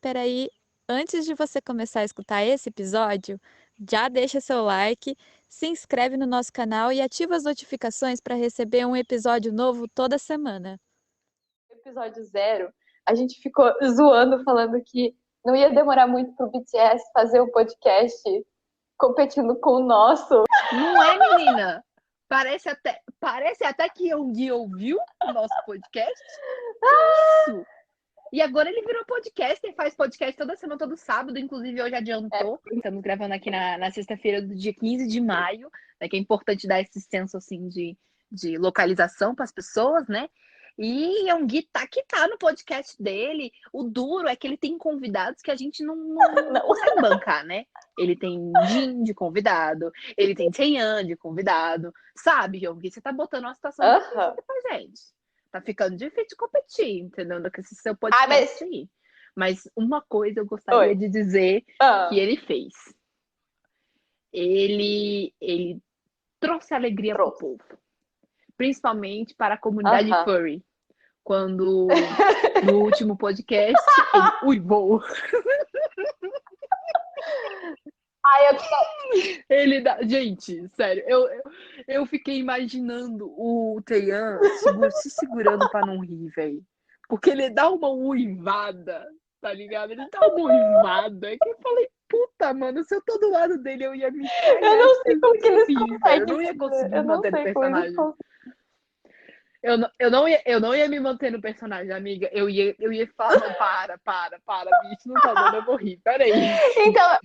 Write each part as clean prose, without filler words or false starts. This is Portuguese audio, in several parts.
peraí. Antes de você começar a escutar esse episódio, já deixa seu like, se inscreve no nosso canal e ativa as notificações para receber um episódio novo toda semana. Episódio 0, a gente ficou zoando, falando que não ia demorar muito pro BTS fazer um podcast competindo com o nosso. Não é, menina? Parece até que Yoongi ouviu o nosso podcast. Que isso? E agora ele virou podcaster, faz podcast toda semana, todo sábado, inclusive hoje adiantou. Estamos gravando aqui na sexta-feira do dia 15 de maio, né, que é importante dar esse senso assim, de localização para as pessoas, né? E Yoongi tá no podcast dele. O duro é que ele tem convidados que a gente não consegue bancar, né? Ele tem Jin de convidado, ele tem Taeyeon de convidado. Sabe, Yoongi, você tá botando uma situação difícil pra gente. Tá ficando difícil de competir, entendeu? Com esse seu podcast aí. Mas uma coisa eu gostaria de dizer que ele fez. Ele trouxe alegria pro povo. Principalmente para a comunidade furry. Quando no último podcast ele uivou. Gente, sério, eu fiquei imaginando o Taeyeon se segurando pra não rir, velho. Porque ele dá uma uivada, tá ligado? Ele dá uma uivada. É que eu falei, puta, mano, se eu tô do lado dele, eu ia me cagar. Eu não sei como que eles conseguem. Eu não ia conseguir manter no personagem. Eu não ia me manter no personagem, amiga. Eu ia falar, não, para, bicho, não tá dando, eu vou rir, peraí. Então,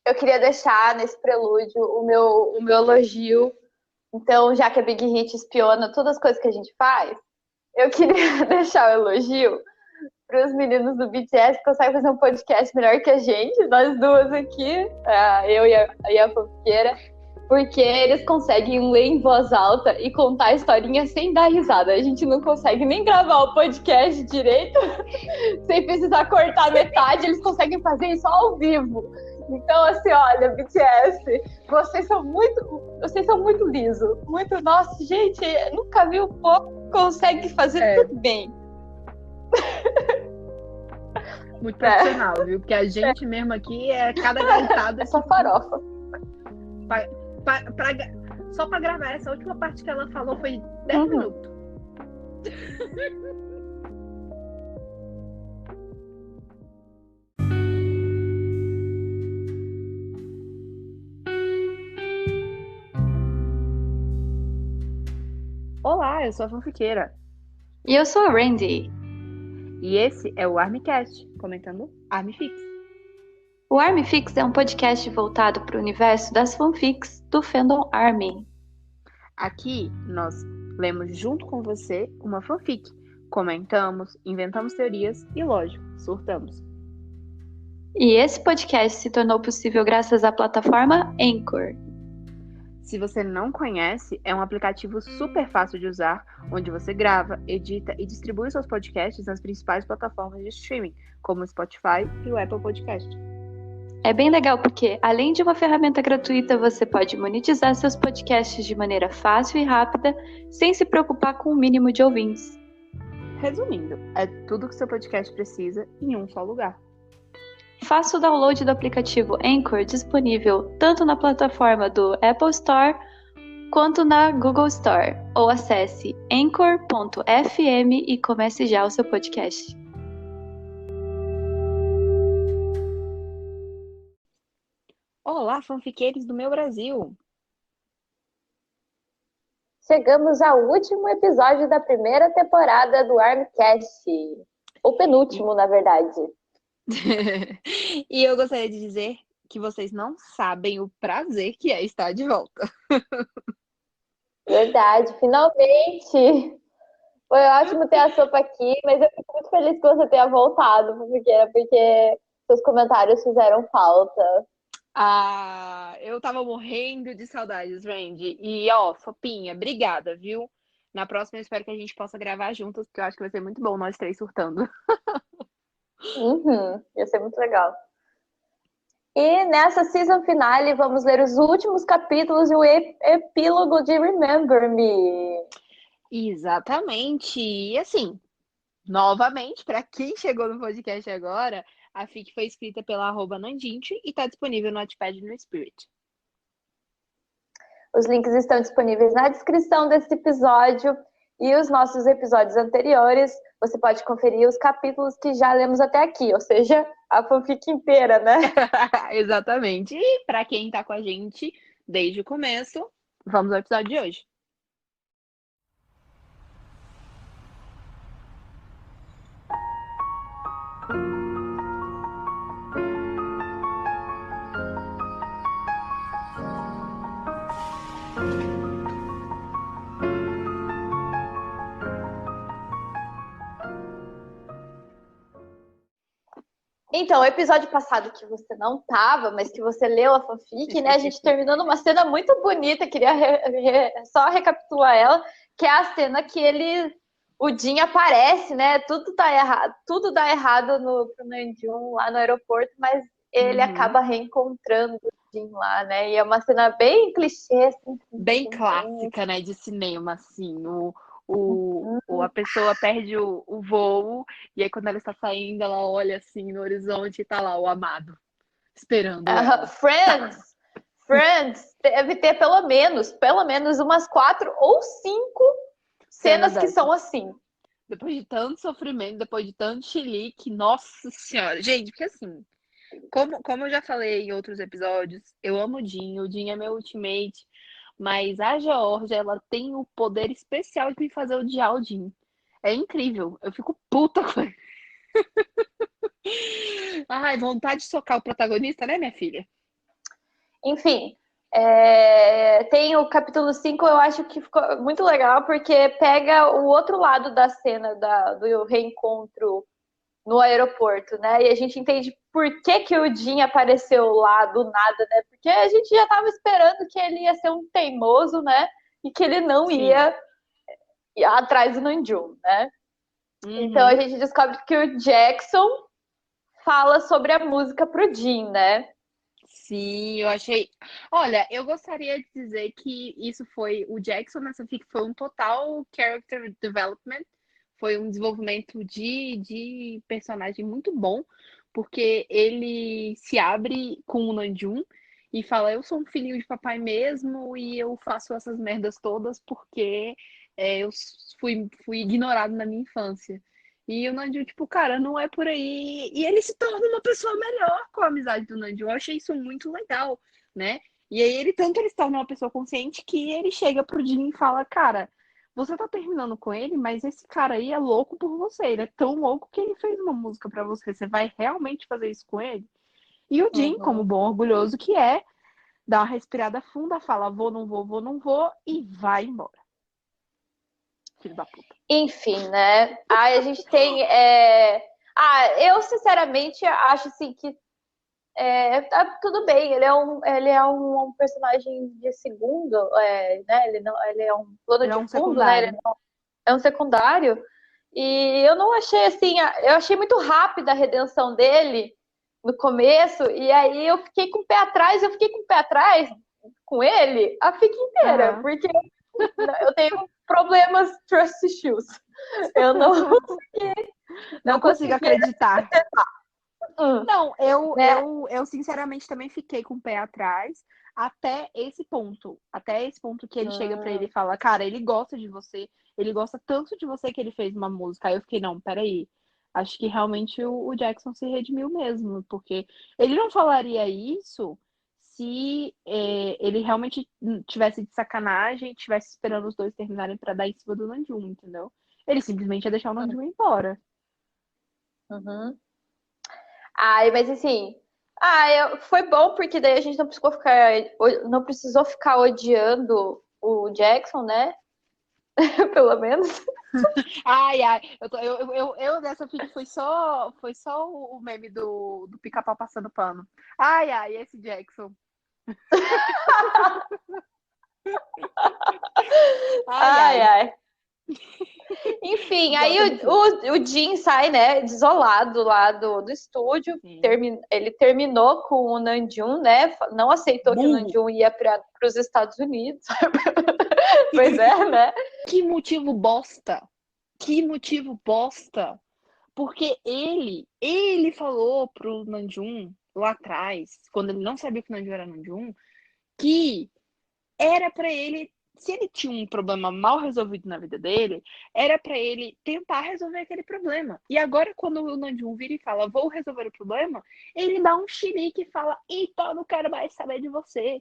eu queria deixar nesse prelúdio o meu elogio. Então, já que a Big Hit espiona todas as coisas que a gente faz, eu queria deixar o elogio para os meninos do BTS que conseguem fazer um podcast melhor que a gente, nós duas aqui, eu e a fofoqueira, porque eles conseguem ler em voz alta e contar a historinha sem dar risada. A gente não consegue nem gravar o podcast direito, sem precisar cortar metade, eles conseguem fazer isso ao vivo. Então, assim, olha, BTS, vocês são muito liso. Muito, nossa, gente, nunca vi um pouco consegue fazer tudo bem. Muito profissional, viu? Porque a gente mesmo aqui é cada gaitada. É só farofa. Só pra gravar essa última parte que ela falou foi 10 minutos. Olá, eu sou a fanfiqueira. E eu sou a Randy. E esse é o ArmyCast, comentando ArmyFix. O ArmyFix é um podcast voltado para o universo das fanfics do fandom Army. Aqui nós lemos junto com você uma fanfic, comentamos, inventamos teorias e, lógico, surtamos. E esse podcast se tornou possível graças à plataforma Anchor. Se você não conhece, é um aplicativo super fácil de usar, onde você grava, edita e distribui seus podcasts nas principais plataformas de streaming, como o Spotify e o Apple Podcast. É bem legal porque, além de uma ferramenta gratuita, você pode monetizar seus podcasts de maneira fácil e rápida, sem se preocupar com o mínimo de ouvintes. Resumindo, é tudo que seu podcast precisa em um só lugar. Faça o download do aplicativo Anchor disponível tanto na plataforma do Apple Store quanto na Google Store, ou acesse anchor.fm e comece já o seu podcast. Olá, fanfiqueiros do meu Brasil! Chegamos ao último episódio da primeira temporada do ArmyCast. O penúltimo, na verdade. E eu gostaria de dizer que vocês não sabem o prazer que é estar de volta. Verdade, finalmente! Foi ótimo ter a sopa aqui, mas eu fico muito feliz que você tenha voltado, porque seus comentários fizeram falta. Eu tava morrendo de saudades, Randy. E, Sopinha, obrigada, viu? Na próxima eu espero que a gente possa gravar juntos, porque eu acho que vai ser muito bom nós três surtando. Ia ser muito legal. E nessa season finale, vamos ler os últimos capítulos e o epílogo de Remember Me. Exatamente. E assim, novamente, para quem chegou no podcast agora, a fic foi escrita pela @nandinte e está disponível no Wattpad e no Spirit. Os links estão disponíveis na descrição desse episódio e os nossos episódios anteriores. Você pode conferir os capítulos que já lemos até aqui, ou seja, a fanfic inteira, né? Exatamente. E para quem está com a gente desde o começo, vamos ao episódio de hoje. Então, o episódio passado que você não tava, mas que você leu a fanfic, né? A gente terminou numa cena muito bonita, queria só recapitular ela, que é a cena que o Jin aparece, né? Tudo dá errado pro Namjoon lá no aeroporto, mas ele acaba reencontrando o Jin lá, né? E é uma cena bem clichê, assim. Bem clássica, né? De cinema, assim. A pessoa perde o voo, e aí quando ela está saindo, ela olha assim no horizonte e tá lá o amado, esperando ela. Friends deve ter pelo menos umas 4 ou 5 cenas que são assim. Depois de tanto sofrimento, depois de tanto chilique, nossa senhora. Gente, porque assim, como eu já falei em outros episódios, eu amo o Jin é meu ultimate, mas a Georgia, ela tem o poder especial de me fazer odiar o Jin. É incrível, eu fico puta com ele. Ai, vontade de socar o protagonista, né, minha filha? Enfim, tem o capítulo 5, eu acho que ficou muito legal, porque pega o outro lado da cena do reencontro no aeroporto, né? E a gente entende por que o Jin apareceu lá do nada, né? Porque a gente já estava esperando que ele ia ser um teimoso, né? E que ele não ia atrás do Namjoon, né? Então a gente descobre que o Jackson fala sobre a música pro Jin, né? Sim, eu achei. Olha, eu gostaria de dizer que isso foi. O Jackson nessa fic foi um total character development. Foi um desenvolvimento de personagem muito bom, porque ele se abre com o Namjoon e fala: Eu sou um filhinho de papai mesmo e eu faço essas merdas todas porque eu fui ignorado na minha infância. E o Namjoon, tipo, cara, não é por aí. E ele se torna uma pessoa melhor com a amizade do Namjoon. Eu achei isso muito legal, né? E aí ele se torna uma pessoa consciente que ele chega pro Jin e fala, cara, você tá terminando com ele, mas esse cara aí é louco por você. Ele é tão louco que ele fez uma música pra você. Você vai realmente fazer isso com ele? E o Jin, como bom orgulhoso que é, dá uma respirada funda, fala, vou, não vou, vou, não vou, e vai embora. Filho da puta. Enfim, né? Aí a gente tem. Eu sinceramente acho assim que tá tudo bem. Ele é um personagem de segundo, né? Ele é um plano de fundo, né? Ele é um secundário. E eu não achei assim. Eu achei muito rápida a redenção dele no começo. E aí eu fiquei com o pé atrás. Eu fiquei com o pé atrás com ele a fica inteira, porque eu tenho problemas trust issues. Eu não consigo acreditar. Não, eu sinceramente também fiquei com o pé atrás até esse ponto. Até esse ponto que ele chega pra ele e fala, cara, ele gosta de você, ele gosta tanto de você que ele fez uma música. Aí eu fiquei, não, peraí. Acho que realmente o Jackson se redimiu mesmo, porque ele não falaria isso se ele realmente tivesse de sacanagem e tivesse esperando os dois terminarem pra dar em cima do Namjoon, entendeu? Ele simplesmente ia deixar o Namjoon embora. Mas assim, foi bom porque daí a gente não precisou ficar odiando o Jackson, né? Pelo menos. Eu dessa fic foi só o meme do Pica-Pau passando pano. Esse Jackson. Enfim, aí o Jin sai, né, desolado lá do estúdio. Ele terminou com o Namjoon, né? Não aceitou que o Namjoon ia para os Estados Unidos. Pois é, né? Que motivo bosta. Que motivo bosta. Porque ele falou pro Namjoon lá atrás, quando ele não sabia que o Namjoon era Namjoon, que era pra ele, se ele tinha um problema mal resolvido na vida dele, era pra ele tentar resolver aquele problema. E agora, quando o Namjoon vira e fala, vou resolver o problema, ele dá um chilique e fala, então eu não quero mais saber de você.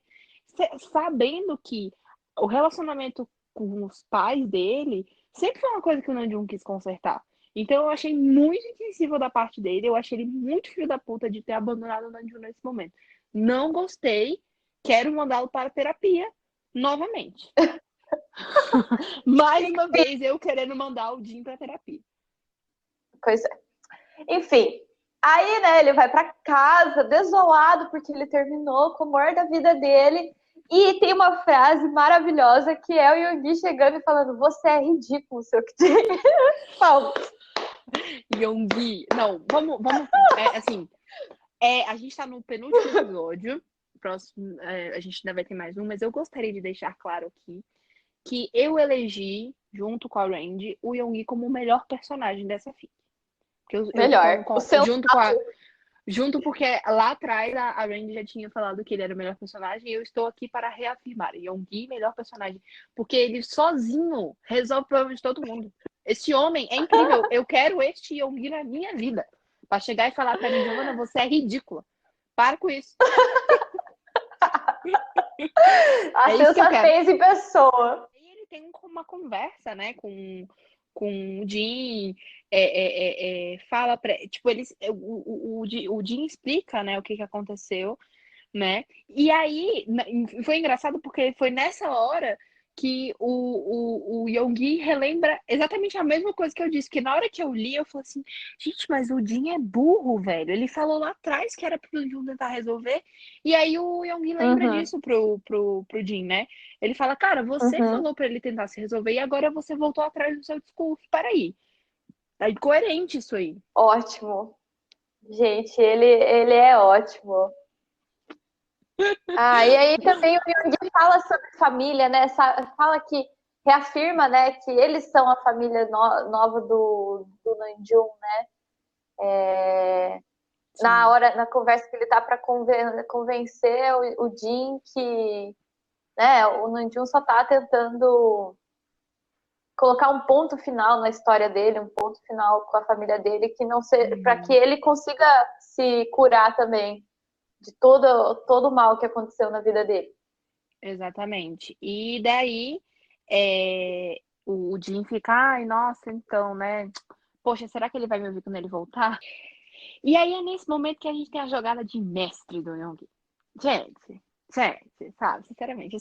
Sabendo que o relacionamento com os pais dele sempre foi uma coisa que o Namjoon quis consertar. Então eu achei muito insensível da parte dele, eu achei ele muito filho da puta de ter abandonado o Namjoon nesse momento. Não gostei, quero mandá-lo para terapia novamente. Mais uma vez, eu querendo mandar o Jin pra terapia. Pois é. Enfim, aí, né, ele vai pra casa desolado porque ele terminou com o amor da vida dele. E tem uma frase maravilhosa que é o Yoongi chegando e falando: você é ridículo, seu que tem. Yoongi, não, vamos, assim, a gente tá no penúltimo episódio, próximo, a gente ainda vai ter mais um, mas eu gostaria de deixar claro aqui que eu elegi, junto com a Randy, o Yoongi como o melhor personagem dessa fic. Melhor. Junto porque lá atrás a Randy já tinha falado que ele era o melhor personagem e eu estou aqui para reafirmar. Yoongi, melhor personagem. Porque ele sozinho resolve o problema de todo mundo. Esse homem é incrível. Eu quero este Yoongi na minha vida. Para chegar e falar para mim, Giovana, você é ridícula. Para com isso. A sensatez em pessoa. E ele tem uma conversa, né, com o Jin, fala pra, tipo, o Jin explica, né, o que aconteceu, né, e aí foi engraçado porque foi nessa hora que o Yoongi relembra exatamente a mesma coisa que eu disse, que na hora que eu li, eu falei assim, gente, mas o Jin é burro, velho, ele falou lá atrás que era pro Jin tentar resolver, e aí o Yoongi lembra disso pro Jin, né, ele fala, cara, você falou pra ele tentar se resolver e agora você voltou atrás do seu discurso, peraí, é incoerente isso aí. Ótimo. Gente, ele é ótimo. E aí também o Yoongi fala sobre família, né? Fala que reafirma, né, que eles são a família nova do Namjoon, né? Na conversa que ele tá para convencer o Jin que, né, o Namjoon só tá tentando colocar um ponto final na história dele, um ponto final com a família dele, que não seja para que ele consiga se curar também de todo o mal que aconteceu na vida dele. Exatamente. E daí o Jin fica, ai, nossa, então, né? Poxa, será que ele vai me ouvir quando ele voltar? E aí é nesse momento que a gente tem a jogada de mestre do Yoongi. Gente, sabe? Sinceramente,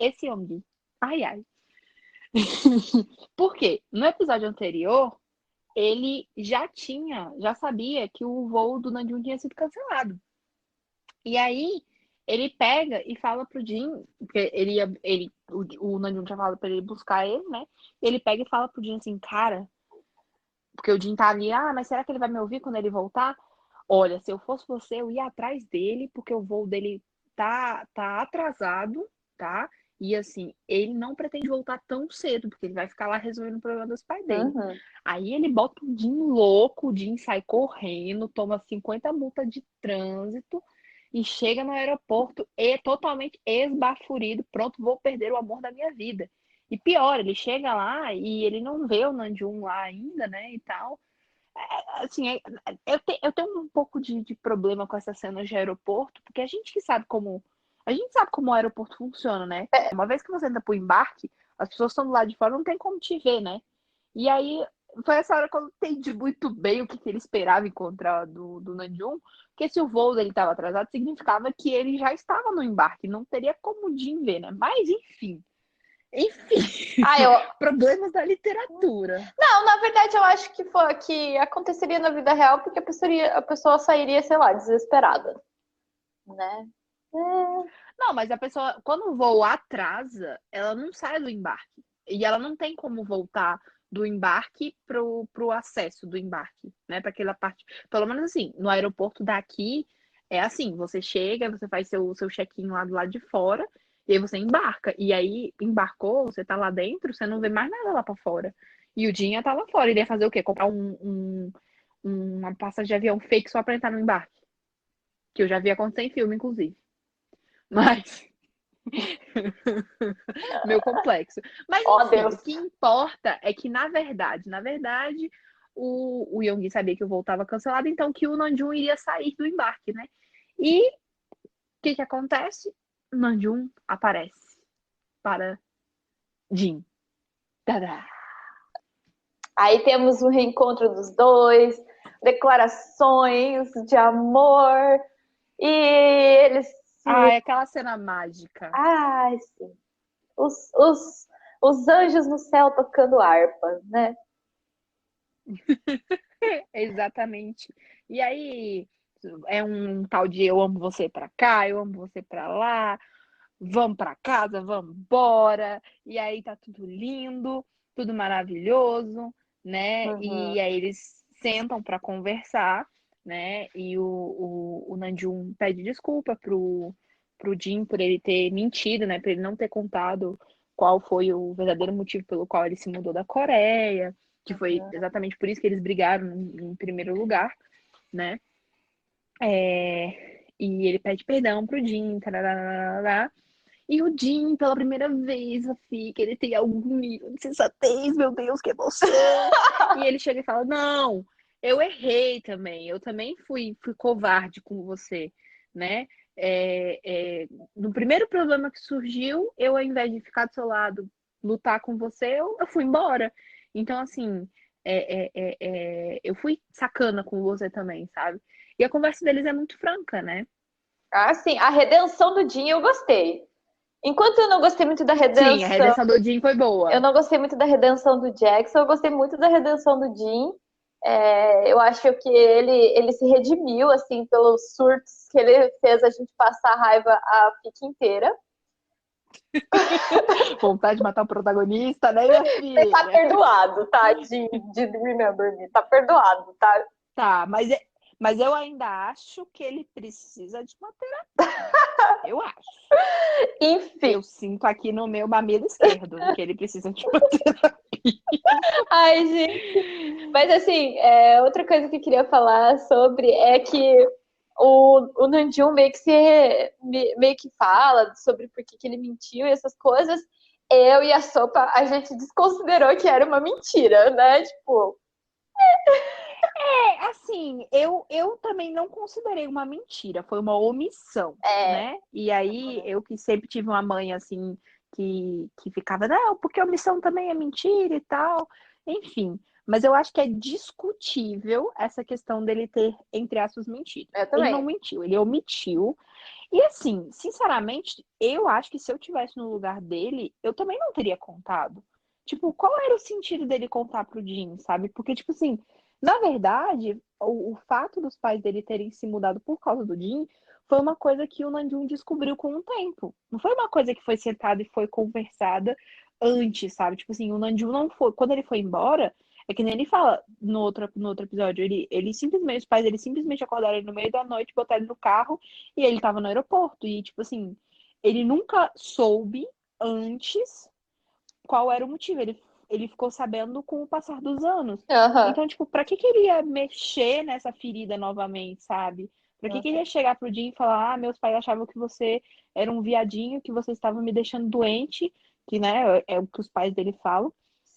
esse Yoongi. Ai. Por quê? No episódio anterior, ele já sabia que o voo do Namjoon tinha sido cancelado. E aí, ele pega e fala pro Jin, porque o Namjoon tinha falado pra ele buscar ele, né? Ele pega e fala pro Jin assim, cara, porque o Jin tá ali, mas será que ele vai me ouvir quando ele voltar? Olha, se eu fosse você, eu ia atrás dele, porque o voo dele tá atrasado, tá? E assim, ele não pretende voltar tão cedo, porque ele vai ficar lá resolvendo o problema dos pais dele. Aí ele bota o Jin louco, o Jin sai correndo, toma 50 multas de trânsito e chega no aeroporto totalmente esbaforido, pronto, vou perder o amor da minha vida. E pior, ele chega lá e ele não vê o Namjoon lá ainda, né, e tal. Assim, eu tenho um pouco de problema com essas cenas de aeroporto, porque a gente sabe como o aeroporto funciona, né? Uma vez que você entra pro embarque, as pessoas estão do lado de fora, não tem como te ver, né? E aí, foi essa hora que eu entendi muito bem o que ele esperava encontrar do Namjoon, porque se o voo dele estava atrasado, significava que ele já estava no embarque, não teria como o Jin ver, né? Mas, enfim, problemas da literatura. Não, na verdade, eu acho que aconteceria na vida real, porque a pessoa sairia, sei lá, desesperada, né? Não, mas a pessoa, quando o voo atrasa, ela não sai do embarque. E ela não tem como voltar do embarque pro acesso do embarque, né? Para aquela parte. Pelo menos assim, no aeroporto daqui, é assim: você chega, você faz seu check-in lá do lado de fora, e aí você embarca. E aí, embarcou, você tá lá dentro, você não vê mais nada lá para fora. E o Jin ia estar lá fora. Ele ia fazer o quê? Comprar uma passagem de avião fake só pra entrar no embarque. Que eu já vi acontecer em filme, inclusive. Mas. Meu complexo. Mas, Ó, enfim, Deus. o que importa é que, na verdade, o Yoongi sabia que o voo estava cancelado, então que o Namjoon iria sair do embarque, né? E o que acontece? O Namjoon aparece para Jin. Tadá! Aí temos o reencontro dos dois, declarações de amor, e eles se. Ah, é aquela cena mágica. Ai, sim. Os anjos no céu tocando harpa, né? Exatamente. E aí é um tal de eu amo você pra cá, eu amo você pra lá, vamos pra casa, vamos embora. E aí tá tudo lindo, tudo maravilhoso, né? Uhum. E aí eles sentam pra conversar, né? E o Namjoon pede desculpa pro Jin por ele ter mentido, né? Por ele não ter contado qual foi o verdadeiro motivo pelo qual ele se mudou da Coreia, que foi exatamente por isso que eles brigaram em primeiro lugar, né? E ele pede perdão pro Jin, tarará. E o Jin, pela primeira vez, que ele tem algum nível de sensatez, meu Deus, que emoção! E ele chega e fala: Não, eu errei também, eu também fui covarde com você, né? No primeiro problema que surgiu, eu, ao invés de ficar do seu lado, lutar com você, eu fui embora. Então, assim, eu fui sacana com você também, sabe? E a conversa deles é muito franca, né? Ah, sim, a redenção do Jin eu gostei. Enquanto eu não gostei muito da Sim, a redenção, redenção do Jin foi boa. eu não gostei muito da redenção do Jackson, eu gostei muito da redenção do Jin. Eu acho que ele se redimiu, assim, pelos surtos que ele fez a gente passar raiva a pique inteira. Vontade de matar o protagonista, né, minha Você tá filha? perdoado, tá? De Remember Me, tá perdoado, tá? Tá, mas eu ainda acho que ele precisa de uma terapia. Eu acho. Enfim. Eu sinto aqui no meu mamilo esquerdo que ele precisa de uma terapia. Ai, gente. Mas assim, outra coisa que eu queria falar sobre é que o Namjoon meio que fala sobre por que ele mentiu e essas coisas. Eu e a Sopa, a gente desconsiderou que era uma mentira, né? Tipo, Assim, eu também não considerei uma mentira, foi uma omissão, né? E aí, eu que sempre tive uma mãe, assim, que ficava, não, porque omissão também é mentira e tal. Enfim, mas eu acho que é discutível essa questão dele ter, entre aspas, mentido. eu Ele não também. mentiu, ele omitiu. E assim, sinceramente, eu acho que se eu tivesse no lugar dele, eu também não teria contado. Tipo, qual era o sentido dele contar pro Jim, sabe? Porque, tipo assim, na verdade, o fato dos pais dele terem se mudado por causa do Jim foi uma coisa que o Namjoon descobriu com o tempo. Não foi uma coisa que foi sentada e foi conversada antes, sabe? Tipo assim, o Namjoon não foi. Quando ele foi embora, é que nem ele fala no outro episódio, ele simplesmente, os pais dele simplesmente acordaram ele no meio da noite, botaram ele no carro e ele tava no aeroporto. E, tipo assim, ele nunca soube antes qual era o motivo. Ele ficou sabendo com o passar dos anos. Uhum. Então, tipo, pra que ele ia mexer nessa ferida novamente, sabe? Pra que ele ia chegar pro Jim e falar: meus pais achavam que você era um viadinho, que você estava me deixando doente, que, né, é o que os pais dele falam.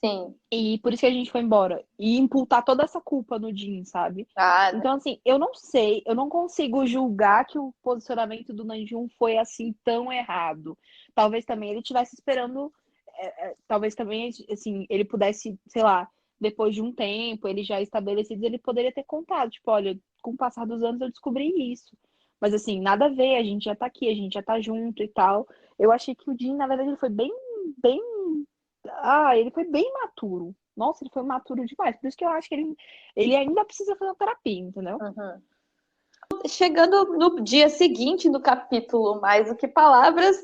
Sim. E por isso que a gente foi embora. E imputar toda essa culpa no Jim, sabe? Ah, Então, assim, eu não sei, eu não consigo julgar que o posicionamento do Namjoon foi assim tão errado. Talvez também ele estivesse esperando, talvez também, assim, ele pudesse, sei lá, depois de um tempo, ele já estabelecido, ele poderia ter contado, tipo, olha, com o passar dos anos eu descobri isso. Mas assim, nada a ver, a gente já tá aqui, a gente já tá junto e tal. Eu achei que o Jim, na verdade, ele foi bem ele foi bem maturo. Nossa, ele foi maturo demais. Por isso que eu acho que ele ainda precisa fazer terapia, entendeu? uhum. Chegando no dia seguinte do capítulo Mais do que Palavras,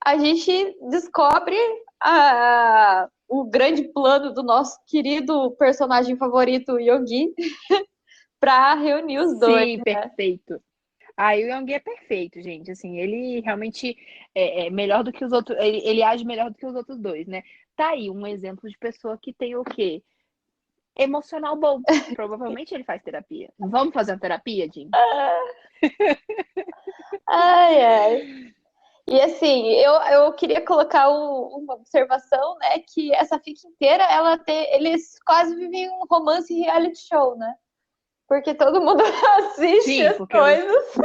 a gente descobre o grande plano do nosso querido personagem favorito, Yogi, para reunir os dois. Sim, perfeito. O Young é perfeito, gente. Assim, ele realmente é melhor do que os outros. Ele age melhor do que os outros dois, né? Tá aí um exemplo de pessoa que tem o quê? emocional bom. Provavelmente ele faz terapia. Vamos fazer uma terapia, Jim? Ai, ai. E assim, eu queria colocar uma observação, né? Que essa fic inteira, eles quase vivem um romance reality show, né? Porque todo mundo assiste Sim, as porque coisas.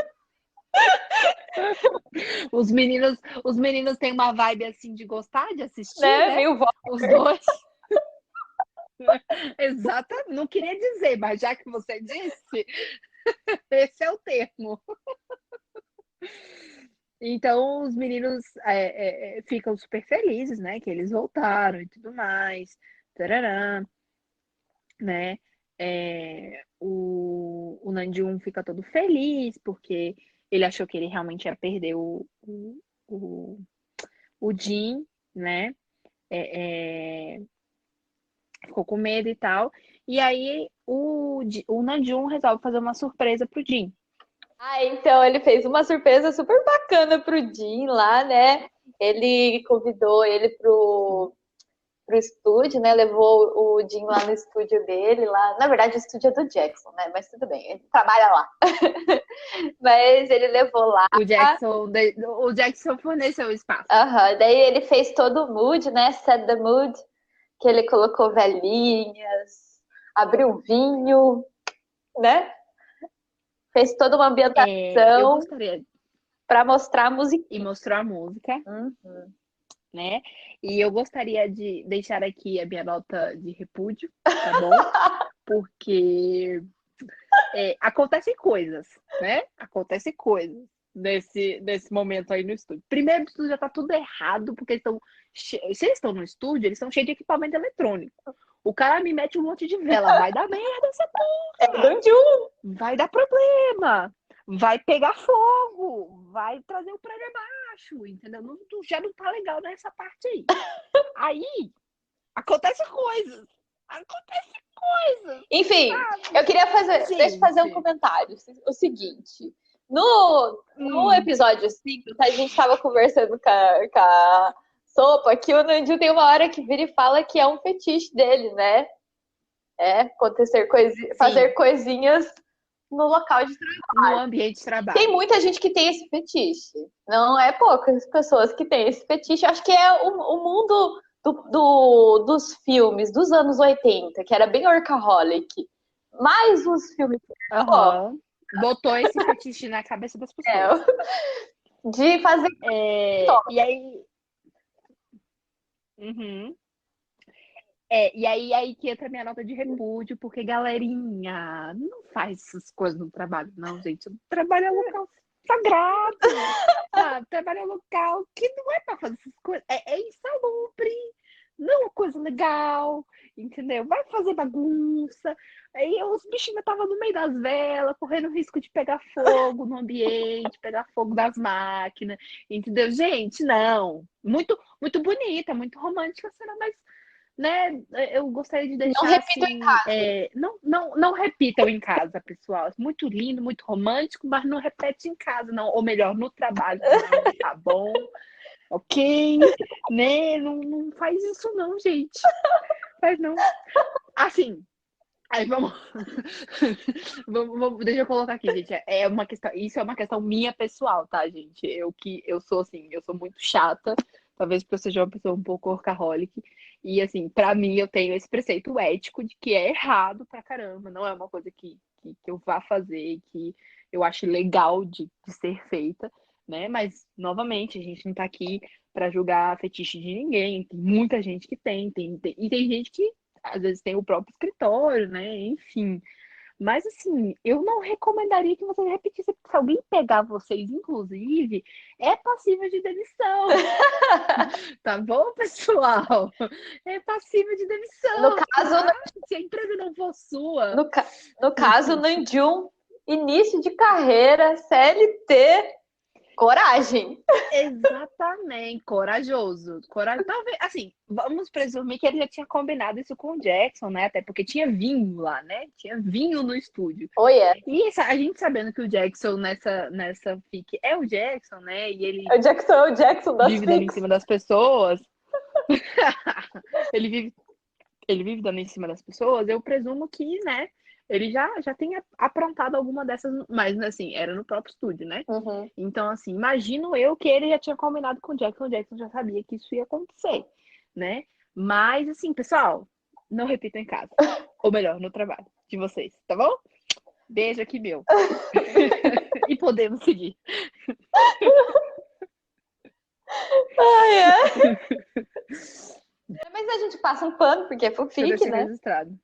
os meninos têm uma vibe assim de gostar de assistir, Né? né? Meio Os dois. Exatamente. Não queria dizer, mas já que você disse, esse é o termo. Então, os meninos ficam super felizes, né? Que eles voltaram e tudo mais. Tararã, né? O Namjoon fica todo feliz porque ele achou que ele realmente ia perder o Jin, né? Ficou com medo e tal. E aí o Namjoon resolve fazer uma surpresa pro Jin. Ah, então ele fez uma surpresa super bacana pro Jin lá, né? Ele convidou ele pro estúdio, né? Levou o Jin lá no estúdio dele, lá. Na verdade, o estúdio é do Jackson, né? Mas tudo bem, ele trabalha lá. Mas ele levou lá. O Jackson forneceu o espaço. Daí ele fez todo o mood, né? Set the mood, que ele colocou velhinhas, abriu vinho, né? Fez toda uma Eu ambientação gostaria para mostrar a música. e mostrou a música, Uhum. né? E eu gostaria de deixar aqui a minha nota de repúdio, tá bom? Porque acontecem coisas, né? Acontecem coisas nesse momento aí no estúdio. Primeiro, o estúdio já tá tudo errado, porque se eles estão no estúdio, eles estão cheios de equipamento eletrônico. O cara me mete um monte de vela, vai dar merda essa porra! Vai dar problema! Vai pegar fogo! Vai trazer o prédio abaixo, entendeu? Já não tá legal nessa parte aí. Aí, acontecem coisas. Enfim, eu queria fazer. Gente. Deixa eu fazer um comentário. O seguinte. No episódio 5, a gente estava conversando com a Sopa que o Namjoon tem uma hora que vira e fala que é um fetiche dele, né? Fazer coisinhas no local de trabalho. No ambiente de trabalho. Tem muita gente que tem esse fetiche. Não é poucas pessoas que têm esse fetiche. Acho que é o mundo dos filmes dos anos 80, que era bem workaholic. Mais os filmes. Botou esse fetiche na cabeça das pessoas. De fazer. E aí. E aí que entra a minha nota de repúdio, porque, galerinha, não faz essas coisas no trabalho, não, gente. Trabalho é um local sagrado, sabe? Trabalho é um local que não é pra fazer essas coisas. É insalubre, não é uma coisa legal, entendeu? Vai fazer bagunça. Aí os bichinhos estavam no meio das velas, correndo risco de pegar fogo no ambiente, pegar fogo das máquinas, entendeu? Gente, não. Muito, muito bonita, muito romântica a cena, mas, né, eu gostaria de deixar Não repitam assim, em casa. não repitam em casa, pessoal. Muito lindo, muito romântico, mas não repete em casa, não. Ou melhor, no trabalho, não, tá bom? Ok? Né? Não faz isso não, gente. Faz não. Assim, aí vamos... Deixa eu colocar aqui, gente. Isso é uma questão minha pessoal, tá, gente? Eu sou assim, eu sou muito chata. Talvez porque eu seja uma pessoa um pouco workaholic. E, assim, pra mim, eu tenho esse preceito ético de que é errado pra caramba. Não é uma coisa que eu vá fazer, que eu acho legal de ser feita, né? Mas, novamente, a gente não tá aqui pra julgar fetiche de ninguém. Tem muita gente que tem. E tem gente que, às vezes, tem o próprio escritório, né? Enfim. Mas, assim, eu não recomendaria que vocês repetissem, porque se alguém pegar vocês, inclusive, é passível de demissão. Tá bom, pessoal? É passível de demissão. No caso, tá? Se a empresa não for sua. No caso, Namjoon, início de carreira, CLT, coragem. Exatamente, corajoso. Talvez, assim, vamos presumir que ele já tinha combinado isso com o Jackson, né? Até porque tinha vinho lá, né? Tinha vinho no estúdio. E a gente sabendo que o Jackson nessa fic é o Jackson, né? E ele é o Jackson das vive dando em cima das pessoas. Ele vive ele vive dando em cima das pessoas, eu presumo que, né, ele já tenha aprontado alguma dessas, mas assim, era no próprio estúdio, né? Uhum. Então, assim, imagino eu que ele já tinha combinado com o Jackson já sabia que isso ia acontecer, né? Mas, assim, pessoal, não repitam em casa. Ou melhor, no trabalho de vocês, tá bom? Beijo aqui, meu. E podemos seguir. Ai, é. Mas a gente passa um pano, porque é Pra fanfic, deixar né? registrado.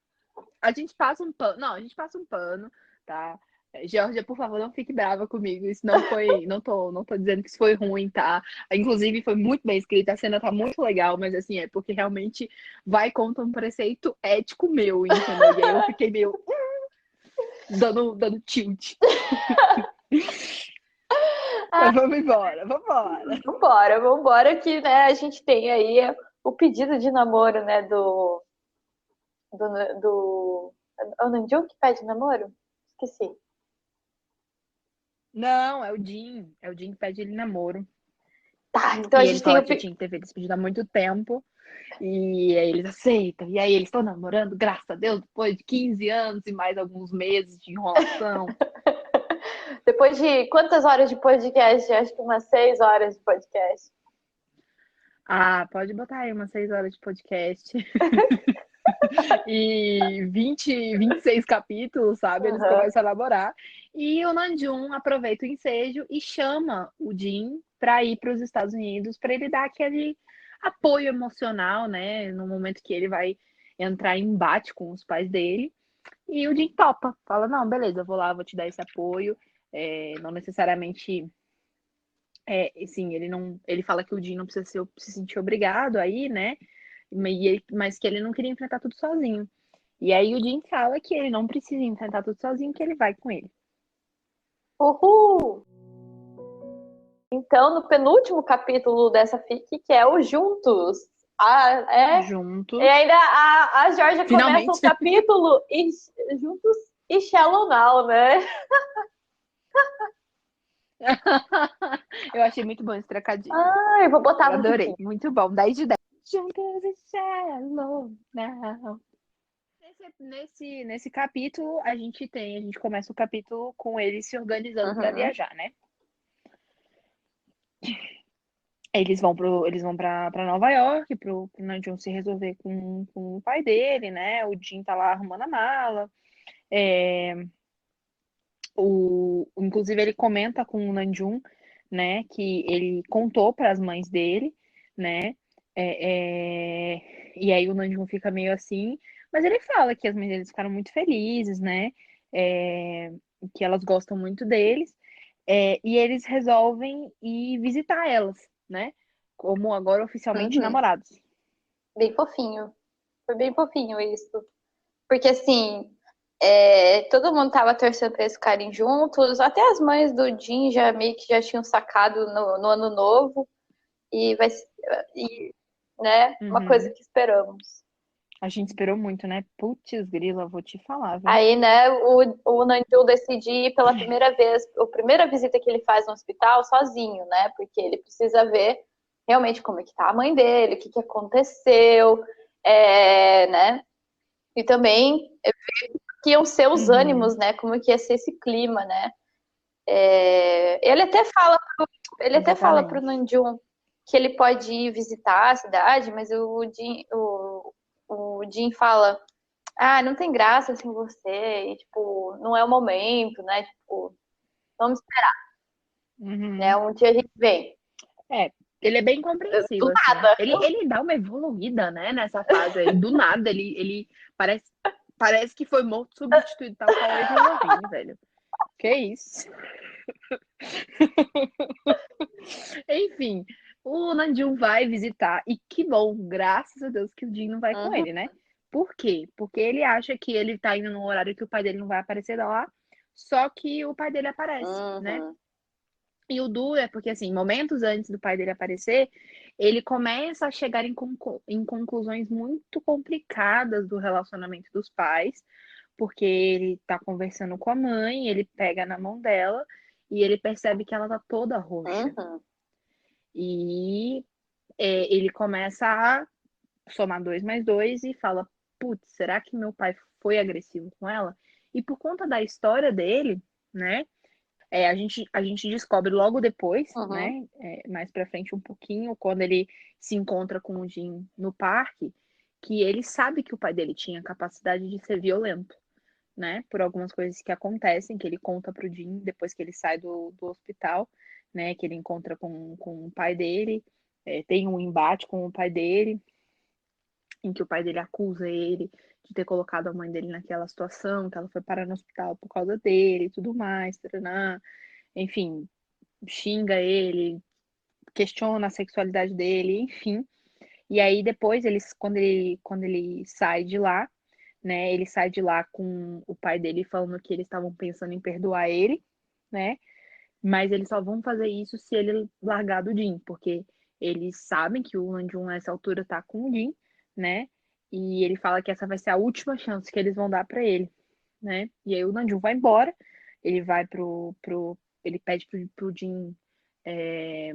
A gente passa um pano. Não, a gente passa um pano, tá? Georgia, por favor, não fique brava comigo. Isso não foi. Não tô dizendo que isso foi ruim, tá? Inclusive, foi muito bem escrita, a cena tá muito legal, mas assim, é porque realmente vai contra um preceito ético meu, entendeu? E aí eu fiquei meio. Dando tilt. Mas vamos embora, vamos embora. Vambora, que né, a gente tem aí o pedido de namoro, né, do... É o Nanju que pede namoro? Esqueci. Não, é o Jim. É o Jim que pede ele namoro. Tá, então E a ele gente tem fala o... que tinha que ter feito esse pedido há muito tempo. E aí eles aceitam. E aí eles estão namorando, graças a Deus, depois de 15 anos e mais alguns meses de enrolação. Depois de quantas horas de podcast? Acho que umas 6 horas de podcast. Ah, pode botar aí umas 6 horas de podcast. E 26 capítulos, sabe? Eles Uhum. começam a elaborar. E o Namjoon aproveita o ensejo e chama o Jin para ir para os Estados Unidos para ele dar aquele apoio emocional, né? No momento que ele vai entrar em embate com os pais dele. E o Jin topa, fala: não, beleza, eu vou lá, vou te dar esse apoio. Não necessariamente. Sim, ele fala que o Jin não precisa se sentir obrigado aí, né? Mas que ele não queria enfrentar tudo sozinho. E aí o Jim fala que ele não precisa enfrentar tudo sozinho, que ele vai com ele. Uhul! Então, no penúltimo capítulo dessa fic, que é o Juntos. Juntos. E ainda a Georgia Finalmente. começa o capítulo Juntos e Shallow Now, né? Eu achei muito bom esse trocadilho. Ai, vou botar Eu a adorei. musiquinha. Muito bom. 10 de 10. Juntos e Shallow Now. Nesse capítulo, a gente começa o capítulo com eles se organizando para viajar, né? Eles vão para Nova York, pro Namjoon se resolver com o pai dele, né? O Jin tá lá arrumando a mala. Inclusive, ele comenta com o Namjoon, né? Que ele contou para as mães dele, né? E aí o Namjoon fica meio assim, mas ele fala que as mães deles ficaram muito felizes, né? Que elas gostam muito deles. E eles resolvem ir visitar elas, né? Como agora oficialmente namorados. Bem fofinho. Foi bem fofinho isso. Porque assim, todo mundo tava torcendo pra eles ficarem juntos. Até as mães do Jin já meio que já tinham sacado no ano novo. E vai né? Uma coisa que esperamos. A gente esperou muito, né? Putz, grila, vou te falar, viu? Aí, né, o Nanju decide ir pela primeira vez, a primeira visita que ele faz no hospital sozinho, né? Porque ele precisa ver realmente como é que tá a mãe dele, o que aconteceu, né? E também ver que iam ser os ânimos, né? Como que ia ser esse clima, né? Ele até fala pro Nanjum que ele pode ir visitar a cidade, mas o Jin fala: ah, não tem graça sem você, e, tipo, não é o momento, né? Tipo, vamos esperar, né? Um dia a gente vem. Ele é bem compreensivo, Do assim. nada. Ele dá uma evoluída, né, nessa fase aí. Do nada, ele parece que foi morto substituído, tal qual ele Lavigne, velho. Que isso? Enfim, o Namjoon vai visitar, e que bom, graças a Deus que o Jin não vai com ele, né? Por quê? Porque ele acha que ele tá indo num horário que o pai dele não vai aparecer lá, só que o pai dele aparece, né? E o duro é porque, assim, momentos antes do pai dele aparecer, ele começa a chegar em conclusões muito complicadas do relacionamento dos pais, porque ele tá conversando com a mãe, ele pega na mão dela e ele percebe que ela tá toda roxa. E ele começa a somar 2 mais 2 e fala: putz, será que meu pai foi agressivo com ela? E por conta da história dele, né? A gente descobre logo depois, Uhum. né? Mais pra frente um pouquinho, quando ele se encontra com o Jim no parque, que ele sabe que o pai dele tinha capacidade de ser violento, né? Por algumas coisas que acontecem, que ele conta pro Jim depois que ele sai do hospital, né? Que ele encontra com o pai dele, tem um embate com o pai dele, em que o pai dele acusa ele de ter colocado a mãe dele naquela situação, que ela foi parar no hospital por causa dele e tudo mais, taranã. Enfim, xinga ele, questiona a sexualidade dele, enfim. E aí depois quando ele sai de lá, né? Ele sai de lá com o pai dele falando que eles estavam pensando em perdoar ele, né? Mas eles só vão fazer isso se ele largar do Jim, porque eles sabem que o Nanjun nessa altura tá com o Jim, né? E ele fala que essa vai ser a última chance que eles vão dar pra ele, né? E aí o Nanjun vai embora, ele vai ele pede pro Jim é,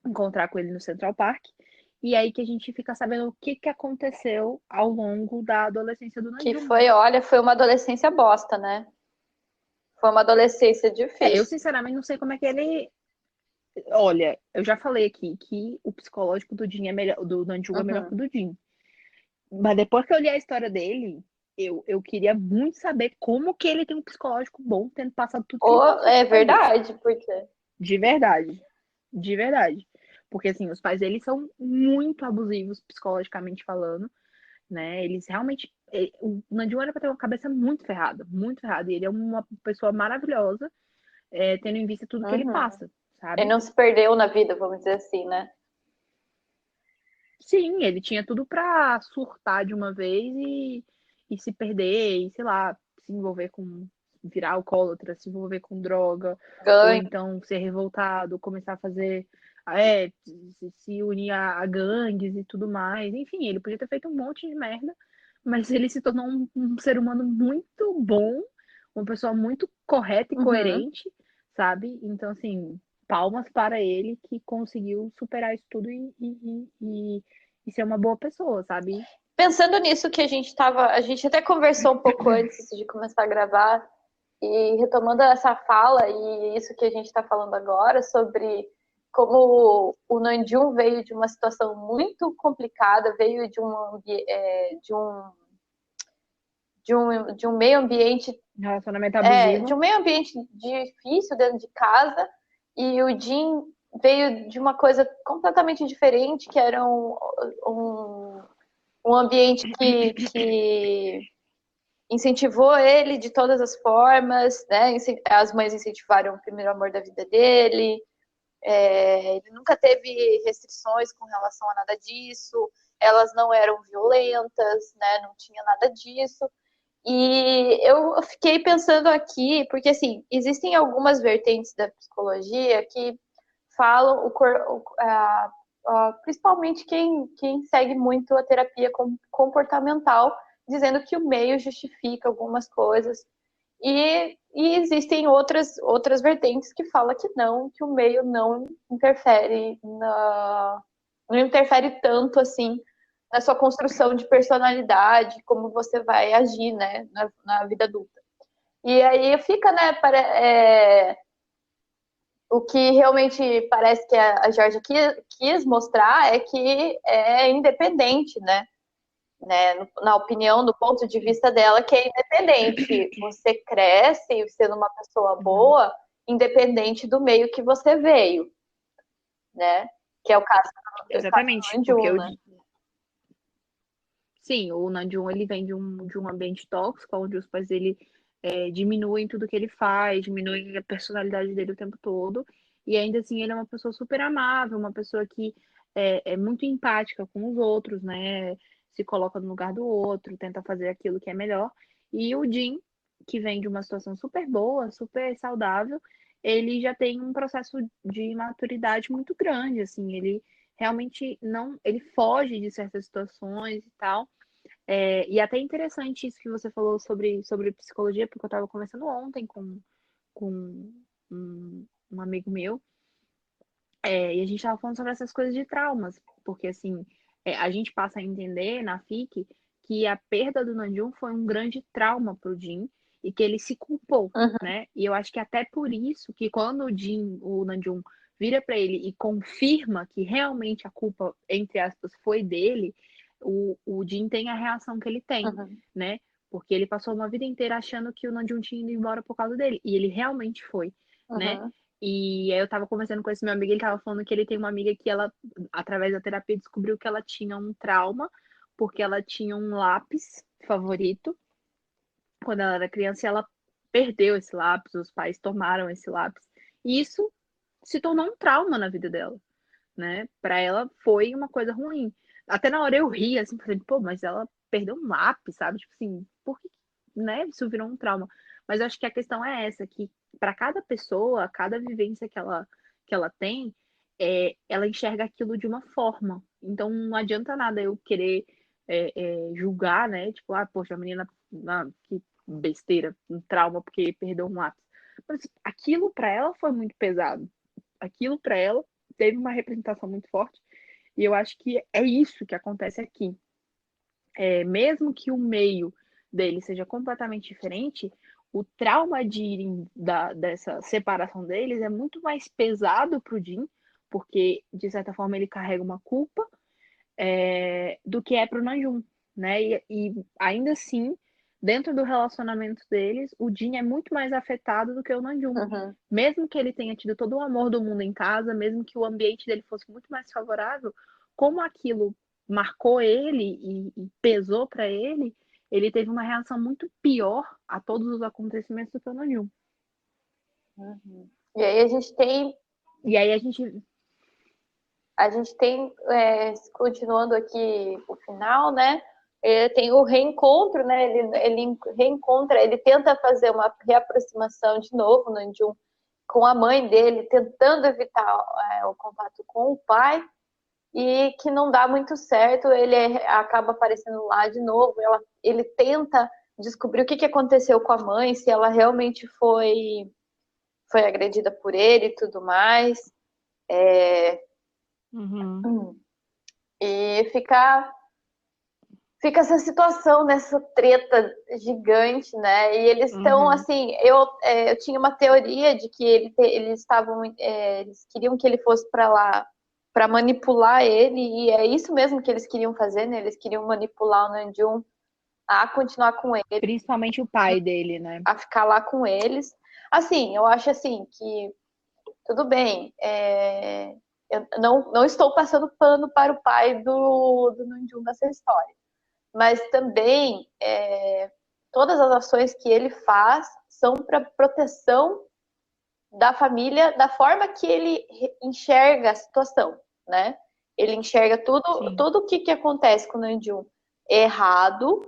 encontrar com ele no Central Park. E aí que a gente fica sabendo o que aconteceu ao longo da adolescência do Que Nanjun, né? foi, olha, foi uma adolescência bosta, né? Foi uma adolescência Eu difícil. sinceramente não sei como é que ele. Olha, eu já falei aqui que o psicológico do Jin é melhor, do Nanjun é melhor Uhum. que o do Jin. Mas depois que eu li a história dele, eu queria muito saber como que ele tem um psicológico bom, tendo passado tudo que ele Ou, passou com é os pais dele. verdade, porque. De verdade. De verdade. Porque, assim, os pais dele são muito abusivos, psicologicamente falando, né? Eles realmente. O Nanjun era pra ter uma cabeça muito ferrada, muito ferrada. E ele é uma pessoa maravilhosa, tendo em vista tudo que ele Uhum. passa, Ele sabe? não se perdeu na vida, vamos dizer assim, né? Sim, ele tinha tudo pra surtar de uma vez e se perder, e sei lá, se envolver com. Virar alcoólatra, se envolver com droga, ou Ganho. então ser revoltado, começar a fazer. Se unir a gangues e tudo mais. Enfim, ele podia ter feito um monte de merda, mas ele se tornou um ser humano muito bom, uma pessoa muito correta e Uhum. coerente, sabe? Então, assim, palmas para ele que conseguiu superar isso tudo e ser uma boa pessoa, sabe? Pensando nisso que a gente tava. A gente até conversou um pouco antes de começar a gravar, e retomando essa fala e isso que a gente está falando agora sobre como o Nanjum veio de uma situação muito complicada, veio de um meio ambiente Relacionamento abusivo. de um meio ambiente difícil dentro de casa, e o Jim veio de uma coisa completamente diferente, que era um, um ambiente que incentivou ele de todas as formas, né? As mães incentivaram o primeiro amor da vida dele. Ele nunca teve restrições com relação a nada disso. Elas não eram violentas, né? Não tinha nada disso. E eu fiquei pensando aqui, porque assim, existem algumas vertentes da psicologia que falam, principalmente quem segue muito a terapia comportamental, dizendo que o meio justifica algumas coisas. E existem outras vertentes que falam que não, que o meio não interfere tanto assim na sua construção de personalidade, como você vai agir, né, na vida adulta. E aí fica, né, o que realmente parece que a Georgia quis mostrar é que é independente, né? Na opinião, do ponto de vista dela, que é independente. Você cresce sendo uma pessoa Uhum. boa, independente do meio que você veio, né? Que é o caso do Exatamente, porque Anjun, né? sim, o Nanjum ele vem de um ambiente tóxico, onde os pais dele diminuem tudo que ele faz, diminuem a personalidade dele o tempo todo, e ainda assim ele é uma pessoa super amável, uma pessoa que é muito empática com os outros, né? Se coloca no lugar do outro, tenta fazer aquilo que é melhor. E o Jin, que vem de uma situação super boa, super saudável, ele já tem um processo de maturidade muito grande, assim, ele realmente não, ele foge de certas situações e tal. E até interessante isso que você falou sobre psicologia, porque eu estava conversando ontem com um amigo meu, e a gente estava falando sobre essas coisas de traumas, porque assim, a gente passa a entender na FIC que a perda do Namjoon foi um grande trauma pro Jin e que ele se culpou, Uhum. né? E eu acho que até por isso que quando o Namjoon vira para ele e confirma que realmente a culpa, entre aspas, foi dele, o Jin tem a reação que ele tem, Uhum. né? Porque ele passou uma vida inteira achando que o Namjoon tinha ido embora por causa dele. E ele realmente foi, né? Uhum. E aí eu tava conversando com esse meu amigo, ele tava falando que ele tem uma amiga que ela, através da terapia, descobriu que ela tinha um trauma, porque ela tinha um lápis favorito quando ela era criança e ela perdeu esse lápis, os pais tomaram esse lápis. E isso se tornou um trauma na vida dela, né? Para ela foi uma coisa ruim. Até na hora eu ri, assim, falei, pô, mas ela perdeu um lápis, sabe? Tipo assim, por que, né? Isso virou um trauma. Mas eu acho que a questão é essa, que para cada pessoa, cada vivência que ela tem, ela enxerga aquilo de uma forma. Então não adianta nada eu querer julgar, né? Tipo, ah, poxa, a menina, que besteira, um trauma porque perdeu um lápis. Mas aquilo para ela foi muito pesado. Aquilo para ela teve uma representação muito forte. E eu acho que é isso que acontece aqui. Mesmo que o meio dele seja completamente diferente, o trauma dessa separação deles é muito mais pesado para o Jin, porque, de certa forma, ele carrega uma culpa, do que é para o Namjoon, né? E ainda assim, dentro do relacionamento deles, o Jin é muito mais afetado do que o Namjoon. Uhum. Mesmo que ele tenha tido todo o amor do mundo em casa, mesmo que o ambiente dele fosse muito mais favorável, como aquilo marcou ele e pesou para ele, ele teve uma reação muito pior a todos os acontecimentos do que o Namjoon. Uhum. E aí a gente tem E aí a gente. continuando aqui o final, né? Tem o reencontro, né? Ele reencontra, ele tenta fazer uma reaproximação de novo, né, com a mãe dele, tentando evitar o contato com o pai, e que não dá muito certo. Ele acaba aparecendo lá de novo. Ele tenta descobrir o que aconteceu com a mãe, se ela realmente foi agredida por ele e tudo mais. Uhum. E fica essa situação, nessa treta gigante, né? E eles estão Uhum. assim, eu tinha uma teoria de que eles queriam que ele fosse para lá para manipular ele, e é isso mesmo que eles queriam fazer, né? Eles queriam manipular o Namjoon a continuar com ele, Principalmente o pai dele, né? a ficar lá com eles. Assim, eu acho assim que tudo bem. Eu não estou passando pano para o pai do Namjoon nessa história, mas também todas as ações que ele faz são para proteção da família, da forma que ele enxerga a situação, né? Ele enxerga Sim. tudo o que acontece com o Namjoon errado,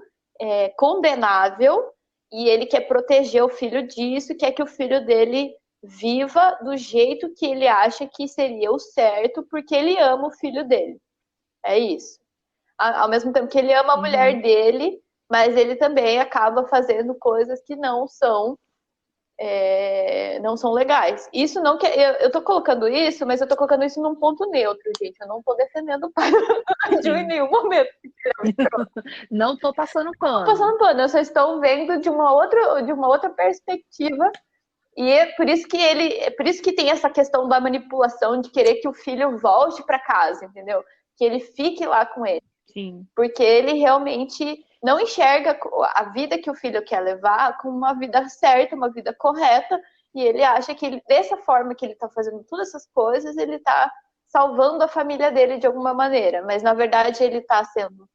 condenável, e ele quer proteger o filho disso, quer que o filho dele viva do jeito que ele acha que seria o certo, porque ele ama o filho dele. É isso. Ao mesmo tempo que ele ama a mulher Uhum. dele, mas ele também acaba fazendo coisas que não são legais. Isso não que eu tô colocando isso, mas eu tô colocando isso num ponto neutro, gente. Eu não tô defendendo o pai do em Sim. nenhum momento. Não tô passando Não tô pano. passando pano, eu só estou vendo de uma outra perspectiva. E por isso que tem essa questão da manipulação, de querer que o filho volte para casa, entendeu? Que ele fique lá com ele. Sim. Porque ele realmente não enxerga a vida que o filho quer levar como uma vida certa, uma vida correta, e ele acha que dessa forma que ele está fazendo todas essas coisas, ele está salvando a família dele de alguma maneira, mas na verdade ele está sendo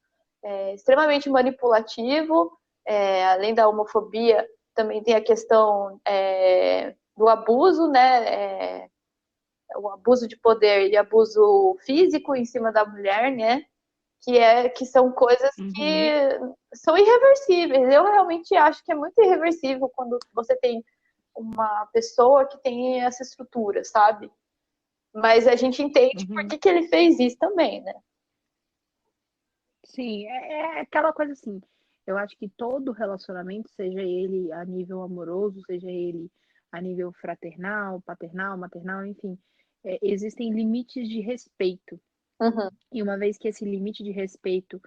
extremamente manipulativo. Além da homofobia, também tem a questão do abuso, né? O abuso de poder e abuso físico em cima da mulher, né? Que são coisas Uhum. que são irreversíveis. Eu realmente acho que é muito irreversível quando você tem uma pessoa que tem essa estrutura, sabe? Mas a gente entende por Uhum. que ele fez isso também, né? Sim, é aquela coisa assim. Eu acho que todo relacionamento, seja ele a nível amoroso, seja ele a nível fraternal, paternal, maternal, enfim, existem limites de respeito. Uhum. E uma vez que esse limite de respeito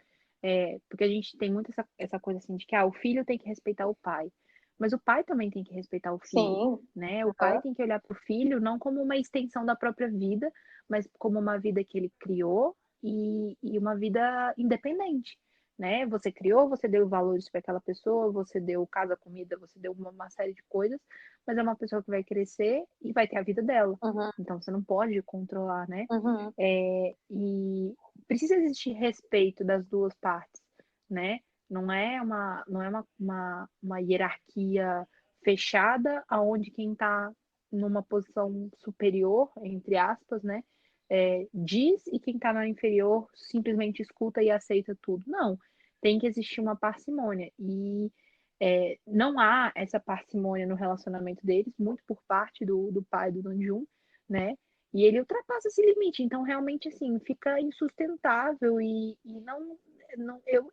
Porque a gente tem muito essa coisa assim de que o filho tem que respeitar o pai. Mas o pai também tem que respeitar o filho, Sim. né? O pai tem que olhar para o filho não como uma extensão da própria vida, mas como uma vida que ele criou e uma vida independente, né? Você criou, você deu valores para aquela pessoa, você deu casa, comida, você deu uma série de coisas, mas é uma pessoa que vai crescer e vai ter a vida dela. Uhum. Então você não pode controlar, né? Uhum. E precisa existir respeito das duas partes, né? Não é uma hierarquia fechada, aonde quem está numa posição superior, entre aspas, né, diz, e quem está na inferior simplesmente escuta e aceita tudo. Não, tem que existir uma parcimônia. E não há essa parcimônia no relacionamento deles, muito por parte do pai do Namjoon, né? E ele ultrapassa esse limite. Então, realmente, assim, fica insustentável e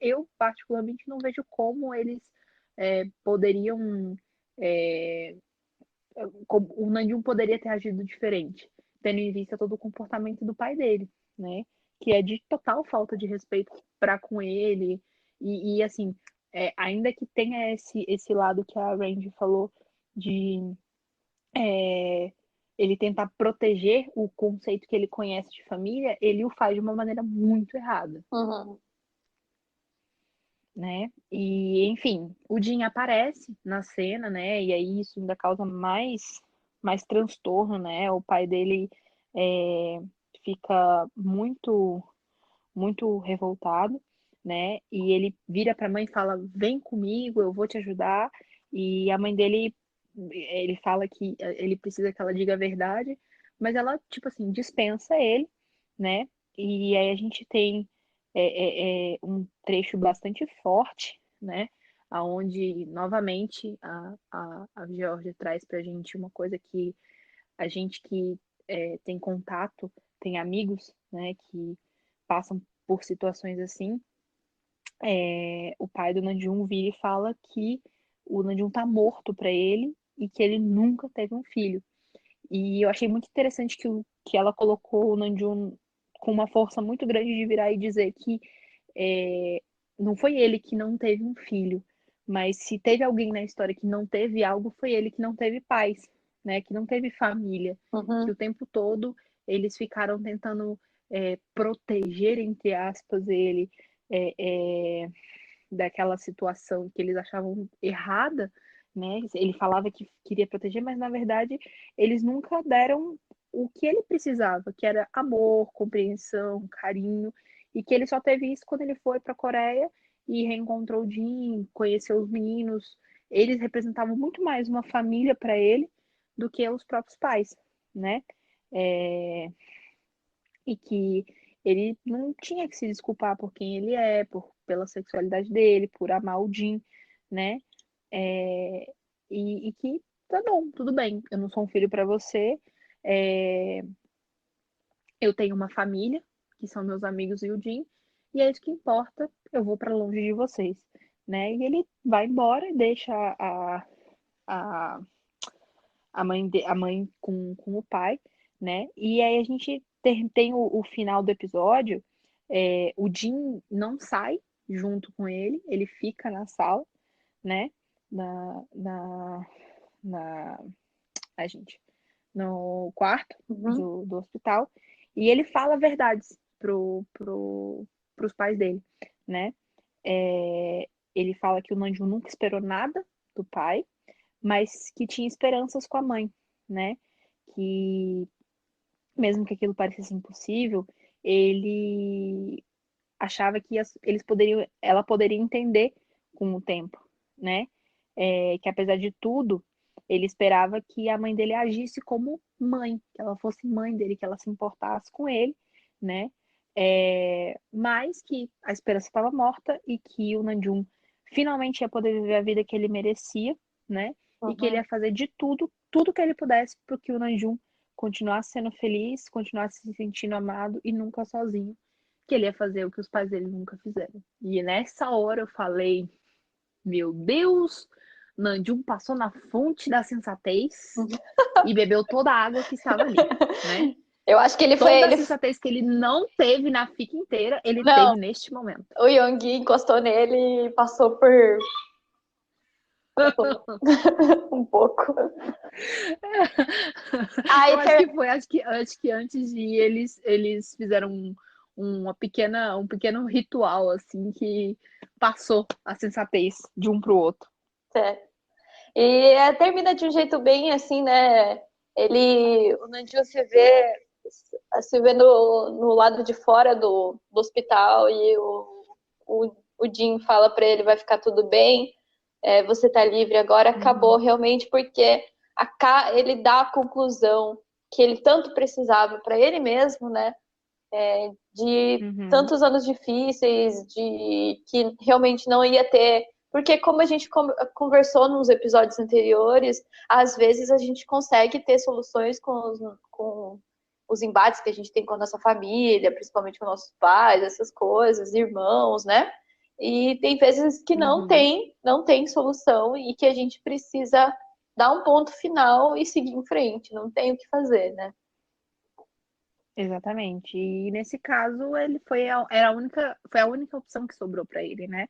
eu particularmente não vejo como eles poderiam como o Namjoon poderia ter agido diferente, tendo em vista todo o comportamento do pai dele, né? Que é de total falta de respeito para com ele e assim, ainda que tenha esse lado que a Randy falou de ele tentar proteger o conceito que ele conhece de família, ele o faz de uma maneira muito errada, Uhum. né? E, enfim, o Jin aparece na cena, né? E aí isso ainda causa mais transtorno, né? O pai dele fica muito revoltado, né? E ele vira para a mãe e fala: "Vem comigo, eu vou te ajudar". E a mãe dele, ele fala que ele precisa que ela diga a verdade, mas ela, tipo assim, dispensa ele, né? E aí a gente tem um trecho bastante forte, né? Aonde novamente a Georgia traz pra gente uma coisa que a gente que tem contato, tem amigos, né, que passam por situações assim, o pai do Namjoon vira e fala que o Namjoon tá morto para ele e que ele nunca teve um filho. E eu achei muito interessante que ela colocou o Namjoon com uma força muito grande de virar e dizer que não foi ele que não teve um filho, mas se teve alguém na história que não teve algo, foi ele que não teve pais, né? Que não teve família, que Uhum. o tempo todo eles ficaram tentando proteger, entre aspas, ele daquela situação que eles achavam errada, né? Ele falava que queria proteger, mas na verdade eles nunca deram o que ele precisava, que era amor, compreensão, carinho, e que ele só teve isso quando ele foi para a Coreia e reencontrou o Jin, conheceu os meninos. Eles representavam muito mais uma família para ele do que os próprios pais, né? E que ele não tinha que se desculpar por quem ele é, pela sexualidade dele, por amar o Jin, né? E que tá bom, tudo bem, eu não sou um filho para você, é, eu tenho uma família, que são meus amigos e o Jin, e é isso que importa, eu vou para longe de vocês, né? E ele vai embora e deixa a, a mãe com o pai, né? E aí a gente tem o final do episódio, o Jin não sai junto com ele fica na sala, né? Na, na, na, a gente, no quarto Uhum. do hospital, e ele fala verdades pros pais dele, né? Ele fala que o Namjoon nunca esperou nada do pai, mas que tinha esperanças com a mãe, né? Que mesmo que aquilo parecesse impossível, ele achava que ela poderia entender com o tempo, né? Que apesar de tudo, ele esperava que a mãe dele agisse como mãe, que ela fosse mãe dele, que ela se importasse com ele, né? Mas que a esperança estava morta e que o Namjoon finalmente ia poder viver a vida que ele merecia, né? E que ele ia fazer de tudo que ele pudesse para que o Namjoon continuasse sendo feliz, continuasse se sentindo amado e nunca sozinho, que ele ia fazer o que os pais dele nunca fizeram. E nessa hora eu falei, meu Deus, Namjoon passou na fonte da sensatez e bebeu toda a água que estava ali, né? Eu acho que ele foi. Toda a sensatez que ele não teve na FIC inteira, ele Não. teve neste momento. O Yoongi encostou nele e passou por um pouco. Aí Eu acho que foi, acho que antes de ir, eles fizeram um pequeno ritual, assim, que passou a sensatez de um pro outro. E termina de um jeito bem assim, né? O Nandiu se vê no lado de fora do hospital e o Jin fala para ele, vai ficar tudo bem, você tá livre agora, acabou realmente, porque ele dá a conclusão que ele tanto precisava para ele mesmo, né? De tantos anos difíceis, de que realmente não ia ter. Porque, como a gente conversou nos episódios anteriores, às vezes a gente consegue ter soluções com os embates que a gente tem com a nossa família, principalmente com nossos pais, essas coisas, irmãos, né? E tem vezes que não tem solução e que a gente precisa dar um ponto final e seguir em frente, não tem o que fazer, né? Exatamente. E nesse caso, ele foi a única opção que sobrou para ele, né?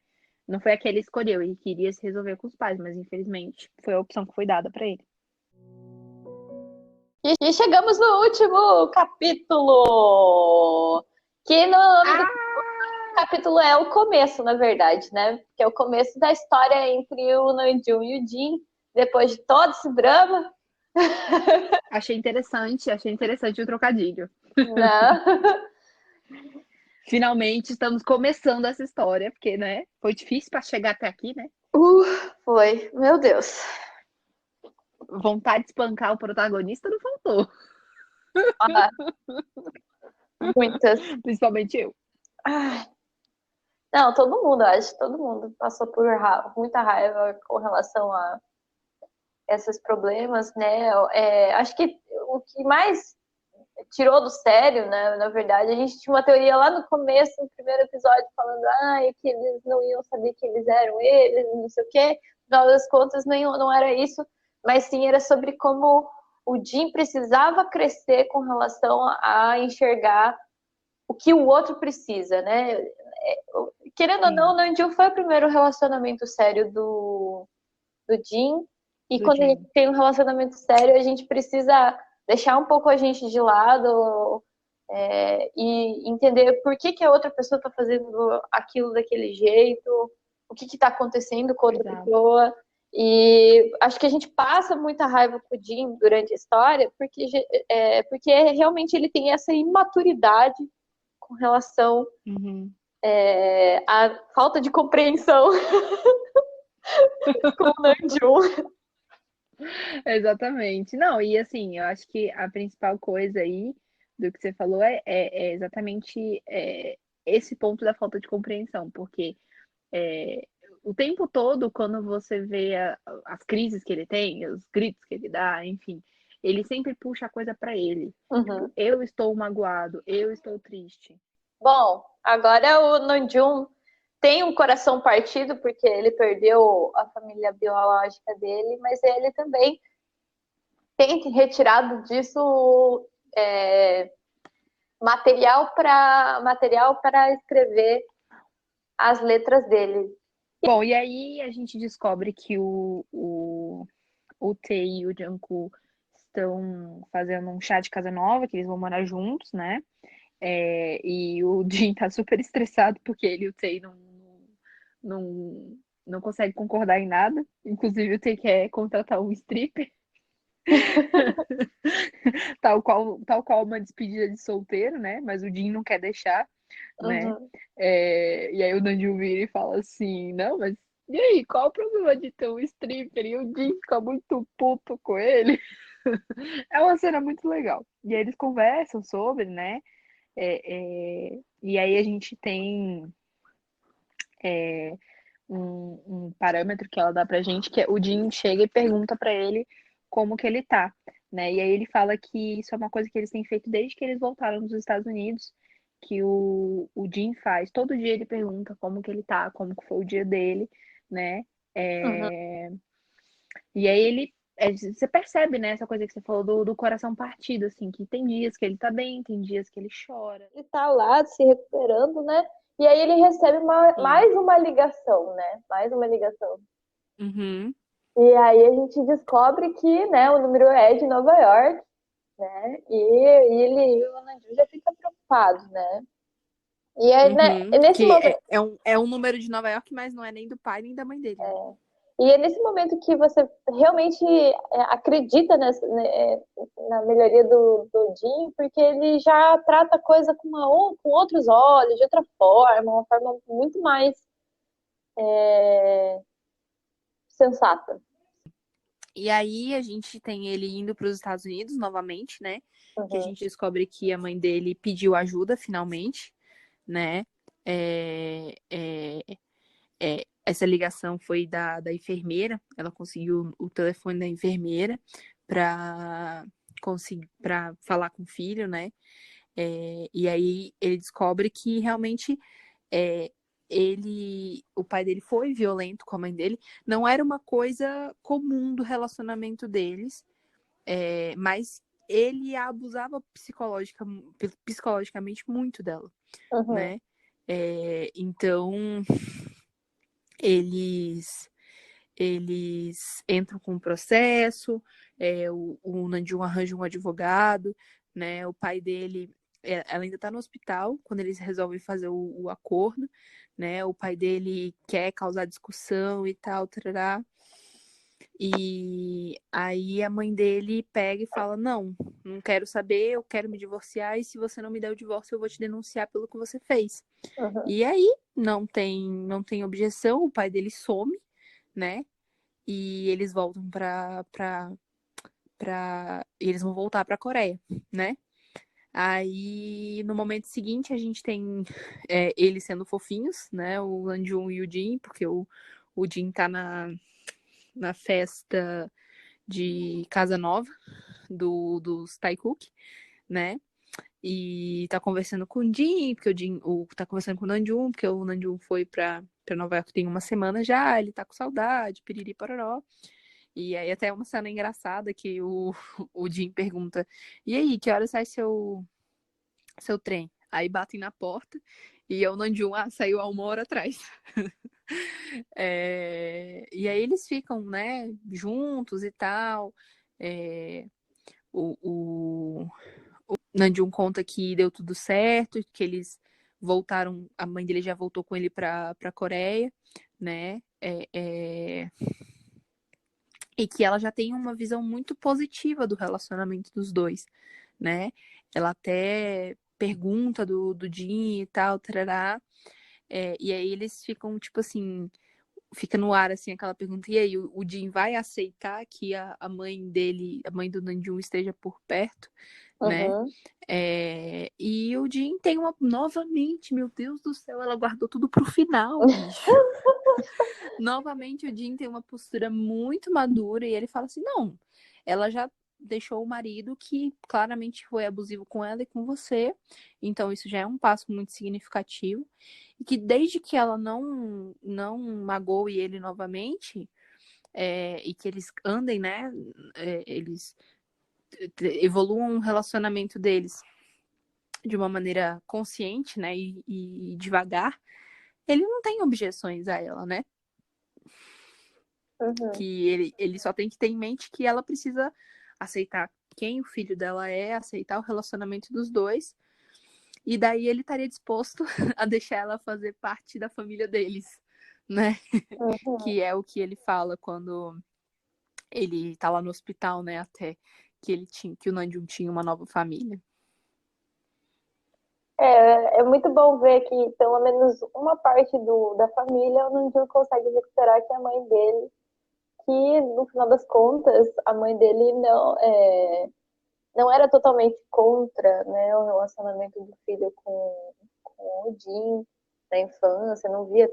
Não foi a que ele escolheu, ele queria se resolver com os pais, mas infelizmente foi a opção que foi dada para ele. E chegamos no último capítulo! Que no nome do capítulo é o começo, na verdade, né? Que é o começo da história entre o Namjoon e o Jin, depois de todo esse drama. Achei interessante o trocadilho. Não. Finalmente estamos começando essa história, porque, né, foi difícil para chegar até aqui, né? Foi, meu Deus. Vontade de espancar o protagonista não faltou. Muitas. Principalmente eu. Não, todo mundo, acho. Todo mundo passou por muita raiva com relação a esses problemas, né? Acho que o que mais tirou do sério, né? Na verdade, a gente tinha uma teoria lá no começo, no primeiro episódio, falando que eles não iam saber que eles eram eles, não sei o quê. No final das contas, não era isso, mas sim era sobre como o Jin precisava crescer com relação a enxergar o que o outro precisa, né? Querendo ou não, o Namjoon foi o primeiro relacionamento sério do Jin, e quando a gente tem um relacionamento sério, a gente precisa deixar um pouco a gente de lado e entender por que a outra pessoa está fazendo aquilo daquele jeito, o que está acontecendo com a outra pessoa. E acho que a gente passa muita raiva com o Jin durante a história, porque realmente ele tem essa imaturidade com relação à falta de compreensão com o Namjoon. Exatamente. Não, e assim, eu acho que a principal coisa aí do que você falou é exatamente esse ponto da falta de compreensão, porque o tempo todo, quando você vê as crises que ele tem, os gritos que ele dá, enfim, ele sempre puxa a coisa para ele. Tipo, eu estou magoado, eu estou triste. Bom, agora o Namjoon tem um coração partido porque ele perdeu a família biológica dele, mas ele também tem retirado disso material para escrever as letras dele. Bom, e aí a gente descobre que o Tae e o Jungkook estão fazendo um chá de casa nova, que eles vão morar juntos, né? E o Jin tá super estressado porque ele e o Tae não conseguem concordar em nada. Inclusive o Tae quer contratar um stripper. tal qual uma despedida de solteiro, né? Mas o Jin não quer deixar, né? E aí o Namjoon vira e fala assim, não, mas e aí, qual o problema de ter um stripper? E o Jin fica muito puto com ele. É uma cena muito legal. E aí eles conversam sobre, né? E aí a gente tem um parâmetro que ela dá pra gente, que é o Jin chega e pergunta pra ele como que ele tá, né? E aí ele fala que isso é uma coisa que eles têm feito desde que eles voltaram dos Estados Unidos, que o Jin faz. Todo dia ele pergunta como que ele tá, como que foi o dia dele, né? E aí você percebe, né, essa coisa que você falou do coração partido, assim, que tem dias que ele tá bem, tem dias que ele chora. Ele tá lá se recuperando, né? E aí ele recebe mais uma ligação, né? Mais uma ligação. Uhum. E aí a gente descobre que, né, o número é de Nova York, né? E o Nanju já fica preocupado, né? E aí, né, Uhum. nesse Que momento, é um número de Nova York, mas não é nem do pai nem da mãe dele, né? e é nesse momento que você realmente acredita na melhoria do Jim, porque ele já trata a coisa com outros olhos, de outra forma, uma forma muito mais sensata. E aí a gente tem ele indo para os Estados Unidos novamente, né? Que a Uhum. gente descobre que a mãe dele pediu ajuda finalmente, né? É, é, essa ligação foi da enfermeira, ela conseguiu o telefone da enfermeira para conseguir para falar com o filho, né? E aí ele descobre que realmente é, o pai dele foi violento com a mãe dele, não era uma coisa comum do relacionamento deles, mas ele a abusava psicologicamente muito dela, Uhum. né? Então eles entram com o processo, o Nandium arranja um advogado, né? O pai dele, ela ainda está no hospital quando eles resolvem fazer o acordo, né? O pai dele quer causar discussão e tal, tarará. E aí a mãe dele pega e fala: não quero saber, eu quero me divorciar, e se você não me der o divórcio, eu vou te denunciar pelo que você fez. Uhum. E aí não tem objeção, o pai dele some, né? E eles voltam eles vão voltar para a Coreia, né? Aí no momento seguinte a gente tem eles sendo fofinhos, né? O Nanjun e o Jin, porque o Jin tá na festa de casa nova dos Taekook, né? E tá conversando com o Jin, porque tá conversando com o Nanjun, porque o Nanjun foi pra Nova York tem uma semana já, ele tá com saudade, piriri pororó. E aí até uma cena engraçada que o Jim pergunta: E aí, que horas sai seu trem? Aí batem na porta e o Nanjum saiu há 1 hora atrás. E aí eles ficam, né, juntos e tal. É, o Nanjum conta que deu tudo certo, que eles voltaram, a mãe dele já voltou com ele pra Coreia, né? E que ela já tem uma visão muito positiva do relacionamento dos dois, né? Ela até pergunta do Jim e tal, tarará. E aí eles ficam, tipo assim, fica no ar, assim, aquela pergunta, e aí, o Jim vai aceitar que a mãe dele, a mãe do Nanjum esteja por perto, né? Uhum. E o Jim tem novamente, meu Deus do céu, ela guardou tudo pro final, bicho. Novamente, o Jim tem uma postura muito madura e ele fala assim: não, ela já deixou o marido que claramente foi abusivo com ela e com você, então isso já é um passo muito significativo. E que desde que ela não magoe ele novamente, e que eles andem, né? Eles evoluam o relacionamento deles de uma maneira consciente, né? E devagar, ele não tem objeções a ela, né? Uhum. Que ele só tem que ter em mente que ela precisa aceitar quem o filho dela é, aceitar o relacionamento dos dois, e daí ele estaria disposto a deixar ela fazer parte da família deles, né? Uhum. Que é o que ele fala quando ele tá lá no hospital, né? Até que o Nanjum tinha uma nova família. É muito bom ver que pelo menos uma parte da família o Nanjun consegue recuperar, que é a mãe dele, que no final das contas a mãe dele não era totalmente contra, né, o relacionamento do filho com o Jin na infância, não via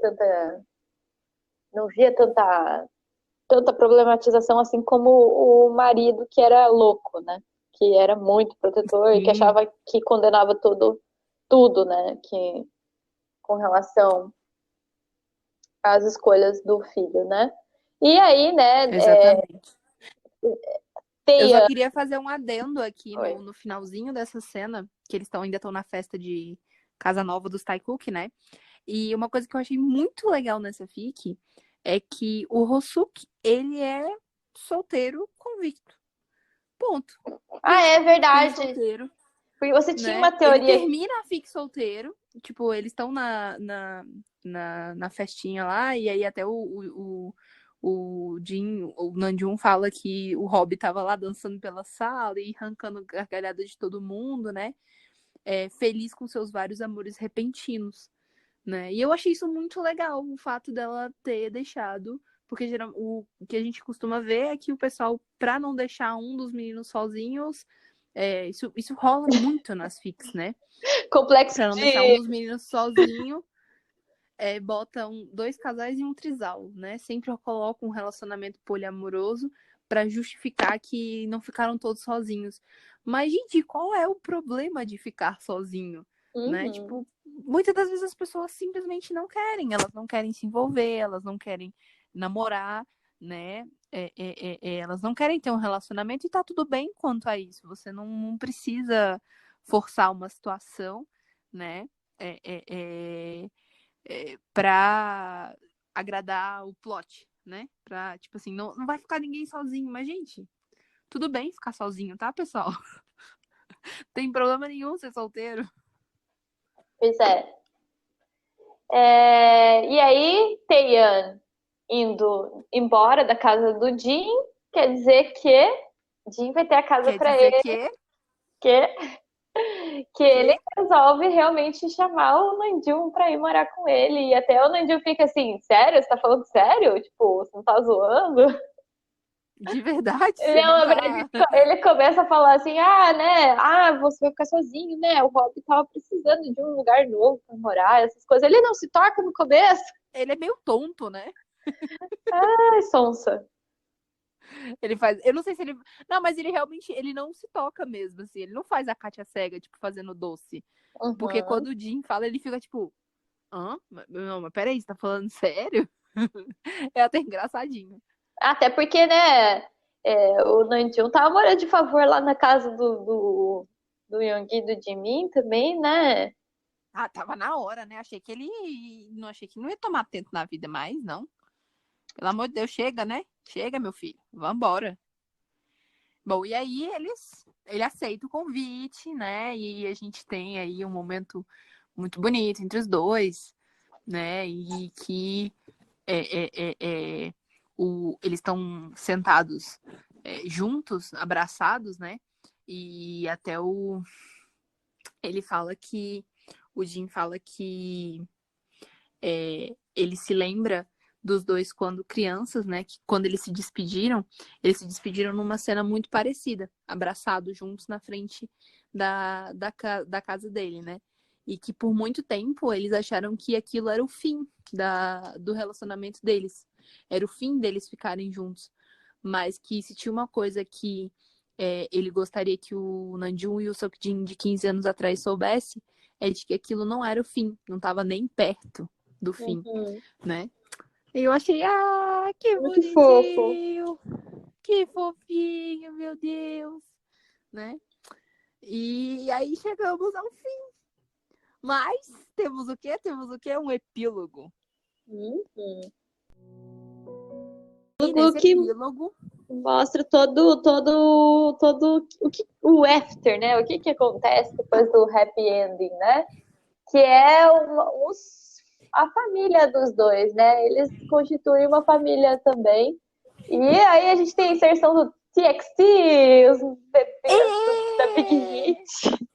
tanta problematização assim como o marido, que era louco, né, que era muito protetor e que Sim, achava que condenava tudo, né, que com relação às escolhas do filho, né? E aí, né, exatamente. Eu só Teia. queria fazer um adendo aqui Oi. no finalzinho dessa cena, que eles ainda estão na festa de Casa Nova dos Taikook, né? E uma coisa que eu achei muito legal nessa fic é que o Hosuke, ele é solteiro convicto. Ponto. Ah, é Fique verdade. solteiro, Porque você tinha né? uma Ele teoria. termina a fic solteiro, tipo, eles estão na festinha lá, e aí até o Jin, o Namjoon fala que o Rob tava lá dançando pela sala e arrancando gargalhada de todo mundo, né? Feliz com seus vários amores repentinos, né? E eu achei isso muito legal, o fato dela ter deixado, porque o que a gente costuma ver é que o pessoal, pra não deixar um dos meninos sozinhos, isso rola muito nas fics, né? Complexo Pra não deixar um dos meninos sozinho, bota dois casais e um trisal, né? Sempre coloca um relacionamento poliamoroso pra justificar que não ficaram todos sozinhos. Mas, gente, qual é o problema de ficar sozinho? Né? Tipo, muitas das vezes as pessoas simplesmente não querem, elas não querem se envolver, elas não querem namorar, né? Elas não querem ter um relacionamento e tá tudo bem quanto a isso. Você não precisa forçar uma situação, né? Pra agradar o plot, né? Pra, tipo assim, não vai ficar ninguém sozinho, mas, gente, tudo bem ficar sozinho, tá, pessoal? Tem problema nenhum ser solteiro. Pois é. E aí, Taeyeon indo embora da casa do Jin, quer dizer que Jin vai ter a casa Quer para dizer ele, que ele resolve realmente chamar o Namjoon pra ir morar com ele. E até o Namjoon fica assim, sério? Você tá falando sério? Tipo, você não tá zoando? de verdade, você Não, não na tá. verdade, ele começa a falar assim, né? Você vai ficar sozinho, né? O Rob tava precisando de um lugar novo pra morar, essas coisas. Ele não se toca no começo. Ele é meio tonto, né? Ai, sonsa. Ele faz. Eu não sei se ele. Não, mas ele realmente ele não se toca mesmo, assim. Ele não faz a Kátia cega, tipo, fazendo doce. Porque Uhum. quando o Jim fala, ele fica tipo. Hã? Não, mas peraí, você tá falando sério? É até engraçadinho. Até porque, né, o Namjoon tava morando de favor lá na casa do Yoongi e do Jimin também, né? Ah, tava na hora, né? Achei que ele. Não achei que não ia tomar tempo na vida mais, não. Pelo amor de Deus, chega, né? Chega, meu filho. Vambora. Bom, e aí ele aceita o convite, né? E a gente tem aí um momento muito bonito entre os dois, né? E que eles estão sentados juntos, abraçados, né? E até ele fala que o Jim fala que ele se lembra dos dois quando crianças, né? Que quando eles se despediram numa cena muito parecida, abraçados juntos na frente da casa dele, né? E que por muito tempo eles acharam que aquilo era o fim do relacionamento deles. Era o fim deles ficarem juntos. Mas que se tinha uma coisa que ele gostaria que o Namjoon e o Seokjin de 15 anos atrás soubesse, é de que aquilo não era o fim, não estava nem perto do fim, Uhum. né? E eu achei, que Muito fofo. bonitinho, que fofinho, meu Deus, né? E aí chegamos ao fim. Mas temos o quê? Temos o quê? Um epílogo. Uhum. E nesse Que epílogo mostra todo o after, né? O que acontece depois do happy ending, né? Que é a família dos dois, né? Eles constituem uma família também. E aí a gente tem a inserção do TXT, os bebês da Big Hit.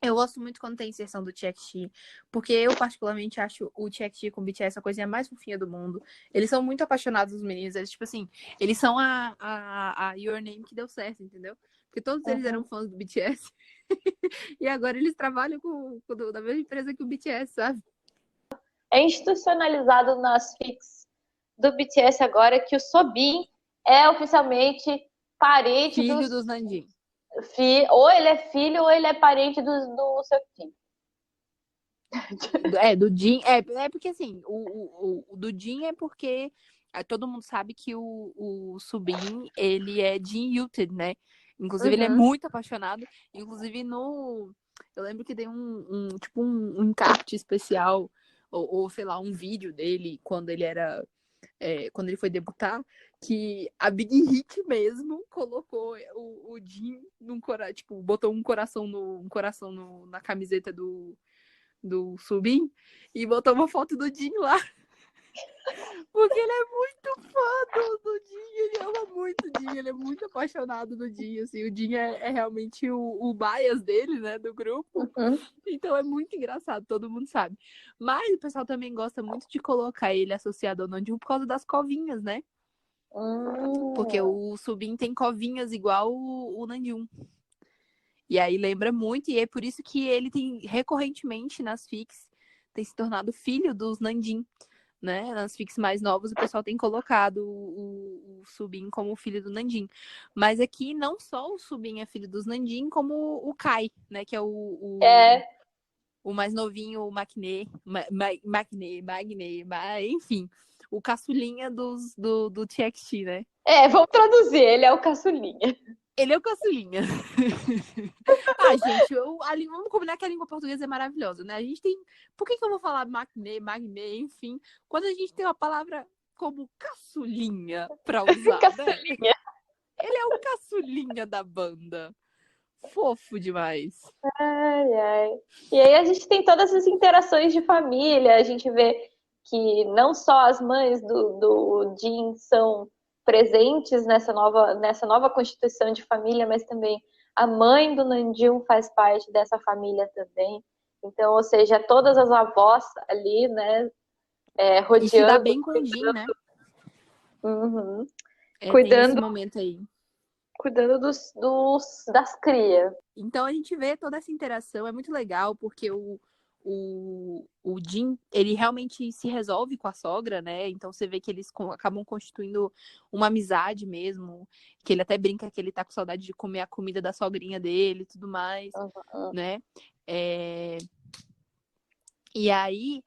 eu gosto muito quando tem inserção do TXT, porque eu particularmente acho o TXT com o BTS a coisinha mais fofinha do mundo. Eles são muito apaixonados, os meninos. Eles, tipo assim, eles são a Your Name que deu certo, entendeu? Porque todos eles eram fãs do BTS. E agora eles trabalham da mesma empresa que o BTS, sabe? É institucionalizado nas fics do BTS agora que o Sobin é oficialmente parente Filho dos Nanjing. Ou ele é filho ou ele é parente do Seokjin. Do Jin. É porque assim, o do Jin é porque todo mundo sabe que o Subin, ele é Jin Yutid, né? Inclusive, ele é Uhum. muito apaixonado. Inclusive, eu lembro que tem tipo um encarte especial, ou sei lá, um vídeo dele quando ele era. Quando ele foi debutar, que a Big Hit mesmo colocou o Jin num coração, tipo, botou um coração na camiseta do Subin e botou uma foto do Jin lá. Porque ele é muito fã do Jin, ele ama muito o Jin, ele é muito apaixonado do Jin, assim, o Jin é realmente o bias dele, né, do grupo. Uhum. Então é muito engraçado, todo mundo sabe. Mas o pessoal também gosta muito de colocar ele associado ao Namjoon por causa das covinhas, né? Porque o Subin tem covinhas igual o Namjoon. E aí lembra muito, e é por isso que ele tem recorrentemente nas fics tem se tornado filho dos Nandin, né? Nas fics mais novas o pessoal tem colocado o Subin como filho do Nandin. Mas aqui não só o Subin é filho dos Nandin, como o Kai, né? Que é o mais novinho, o Maknae, enfim, o caçulinha do TXT, né? Vamos traduzir, ele é o caçulinha. Ele é o caçulinha. Gente, vamos combinar que a língua portuguesa é maravilhosa, né? A gente tem. Por que eu vou falar Magné, enfim, quando a gente tem uma palavra como caçulinha pra usar, Caçulinha. né? Ele é o caçulinha da banda. Fofo demais. Ai, ai. E aí a gente tem todas essas interações de família, a gente vê que não só as mães do Jin são presentes nessa nova constituição de família, mas também a mãe do Namjoon faz parte dessa família também. Então, ou seja, todas as avós ali, né, E se dá rodeando, bem com o Jin, né? uhum, Tem esse cuidando momento aí. das crias. Então a gente vê toda essa interação, é muito legal, porque o Jin, ele realmente se resolve com a sogra, né? Então você vê que eles acabam constituindo uma amizade mesmo, que ele até brinca que ele tá com saudade de comer a comida da sogrinha dele e tudo mais, né? E aí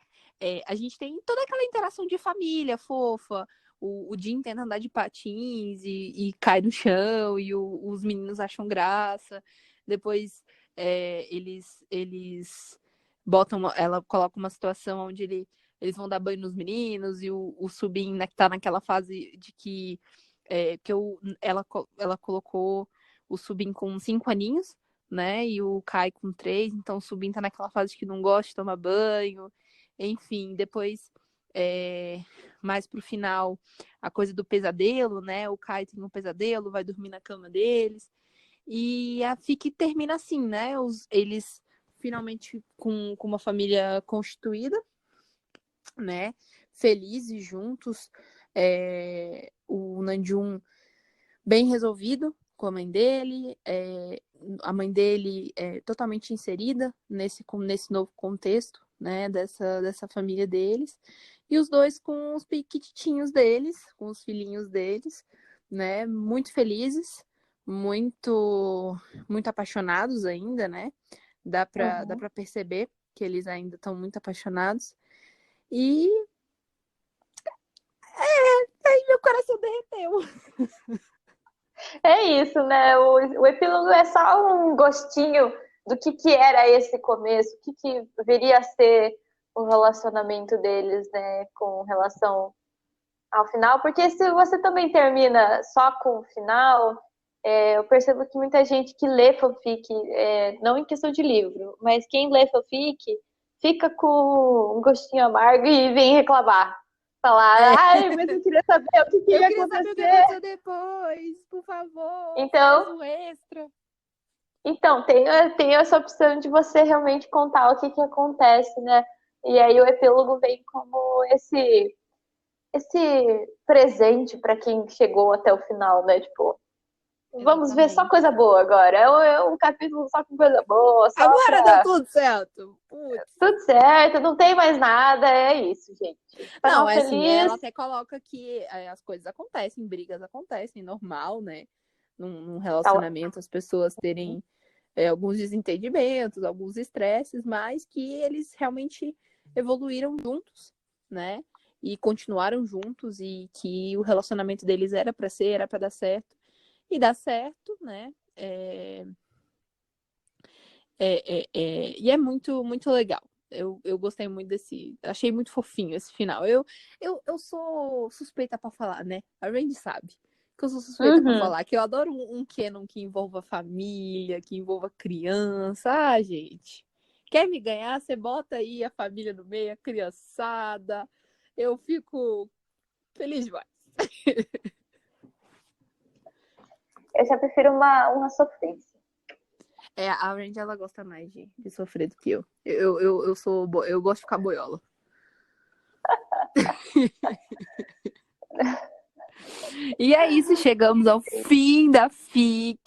a gente tem toda aquela interação de família fofa, o Jin tenta andar de patins e cai no chão, e os meninos acham graça. Depois eles botam, ela coloca uma situação onde eles vão dar banho nos meninos, e o Subin, né, que tá naquela fase de que ela colocou o Subin com 5 aninhos, né? E o Kai com 3, então o Subin tá naquela fase que não gosta de tomar banho. Enfim, depois, mais pro final, a coisa do pesadelo, né? O Kai tem um pesadelo, vai dormir na cama deles. E a FIC termina assim, né? Eles finalmente com uma família constituída, né? Felizes juntos. O Namjoon bem resolvido com a mãe dele, a mãe dele é totalmente inserida nesse novo contexto, né, dessa família deles, e os dois com os piquititinhos deles, com os filhinhos deles, né, muito felizes, muito muito apaixonados ainda, né, dá pra perceber que eles ainda estão muito apaixonados, e aí meu coração derreteu. É isso, né? O epílogo é só um gostinho do que era esse começo, o que viria a ser o relacionamento deles, né, com relação ao final. Porque se você também termina só com o final, eu percebo que muita gente que lê fanfic, não em questão de livro, mas quem lê fanfic fica com um gostinho amargo e vem reclamar. Falar, ai, mas eu queria saber o que ia acontecer. Saber o que aconteceu depois, por favor. Então, faz um extra. Então, tem essa opção de você realmente contar o que acontece, né? E aí o epílogo vem como esse presente para quem chegou até o final, né? Tipo, vamos ver só coisa boa agora. É um capítulo só com coisa boa. Só agora deu tudo certo. Putz. Tudo certo, não tem mais nada, é isso, gente. Não, assim, ela até coloca que as coisas acontecem, brigas acontecem, normal, né? Num relacionamento, as pessoas terem alguns desentendimentos, alguns estresses, mas que eles realmente evoluíram juntos, né? e continuaram juntos e que o relacionamento deles era pra ser, era pra dar certo. E dá certo, né? E é muito, muito legal. Eu gostei muito desse. Achei muito fofinho esse final. Eu sou suspeita pra falar, né? A Randy sabe que eu sou suspeita pra falar. Que eu adoro um canon que envolva família, que envolva criança. Ah, gente. Quer me ganhar? Você bota aí a família no meio, a criançada. Eu fico feliz demais. Eu já prefiro uma sofrência. A Randy, ela gosta mais de sofrer do que eu. Eu gosto de ficar boiola. E é isso, chegamos ao fim da FIC.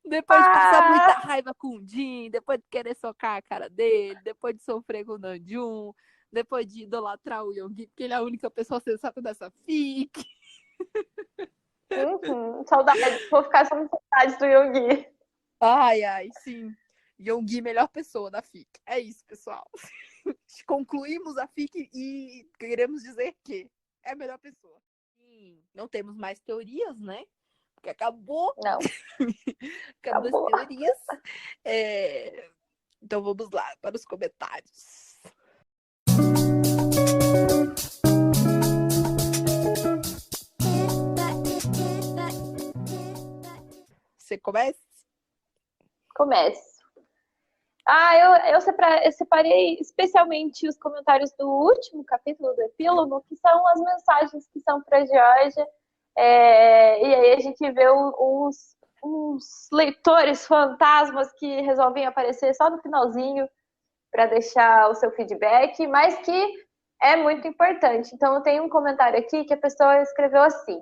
Depois de passar muita raiva com o Jin, depois de querer socar a cara dele, depois de sofrer com o Namjoon, depois de idolatrar o Yoongi, porque ele é a única pessoa sensata dessa FIC. Saudades, vou ficar com saudades do Yoongi. Ai, sim. Yoongi, melhor pessoa da FIC. É isso, pessoal. Concluímos a FIC e queremos dizer que é a melhor pessoa. Sim, não temos mais teorias, né? Porque acabou. Não. Acabou as teorias. Então vamos lá para os comentários. Você começa? Começo. Eu separei especialmente os comentários do último capítulo do epílogo, que são as mensagens que são para Georgia. E aí a gente vê uns leitores fantasmas que resolvem aparecer só no finalzinho para deixar o seu feedback, mas que é muito importante. Então, eu tenho um comentário aqui que a pessoa escreveu assim: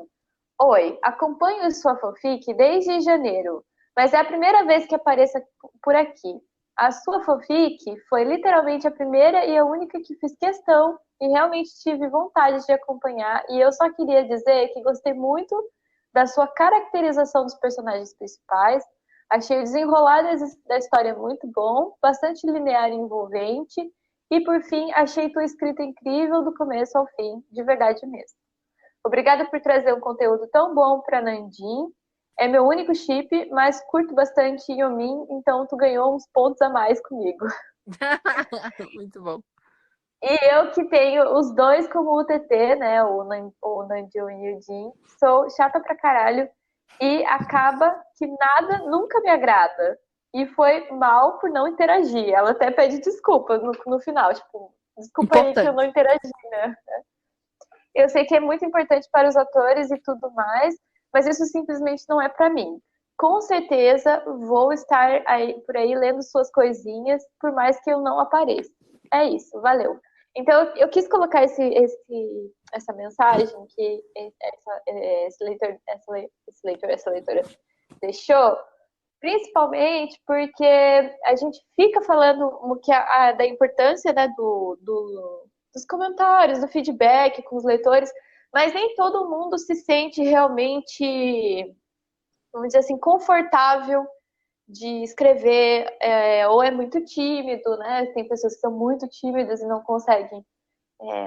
Oi, acompanho sua fanfic desde janeiro, mas é a primeira vez que apareço por aqui. A sua fanfic foi literalmente a primeira e a única que fiz questão e realmente tive vontade de acompanhar, e eu só queria dizer que gostei muito da sua caracterização dos personagens principais. Achei o desenrolar da história muito bom, bastante linear e envolvente, e por fim, achei tua escrita incrível do começo ao fim, de verdade mesmo. Obrigada por trazer um conteúdo tão bom para Nandin. É meu único chip, mas curto bastante Yomin, então tu ganhou uns pontos a mais comigo. Muito bom. E eu que tenho os dois como UTT, né, o Namjoon e o Jin, sou chata pra caralho e acaba que nada nunca me agrada. E foi mal por não interagir. Ela até pede desculpa no final, tipo, desculpa aí que eu não interagi, né? Eu sei que é muito importante para os atores e tudo mais, mas isso simplesmente não é para mim. Com certeza vou estar por aí lendo suas coisinhas, por mais que eu não apareça. É isso, valeu. Então, eu quis colocar essa mensagem que essa leitora deixou, principalmente porque a gente fica falando da importância, né, dos comentários, do feedback com os leitores, mas nem todo mundo se sente realmente, vamos dizer assim, confortável de escrever, ou é muito tímido, né? Tem pessoas que são muito tímidas e não conseguem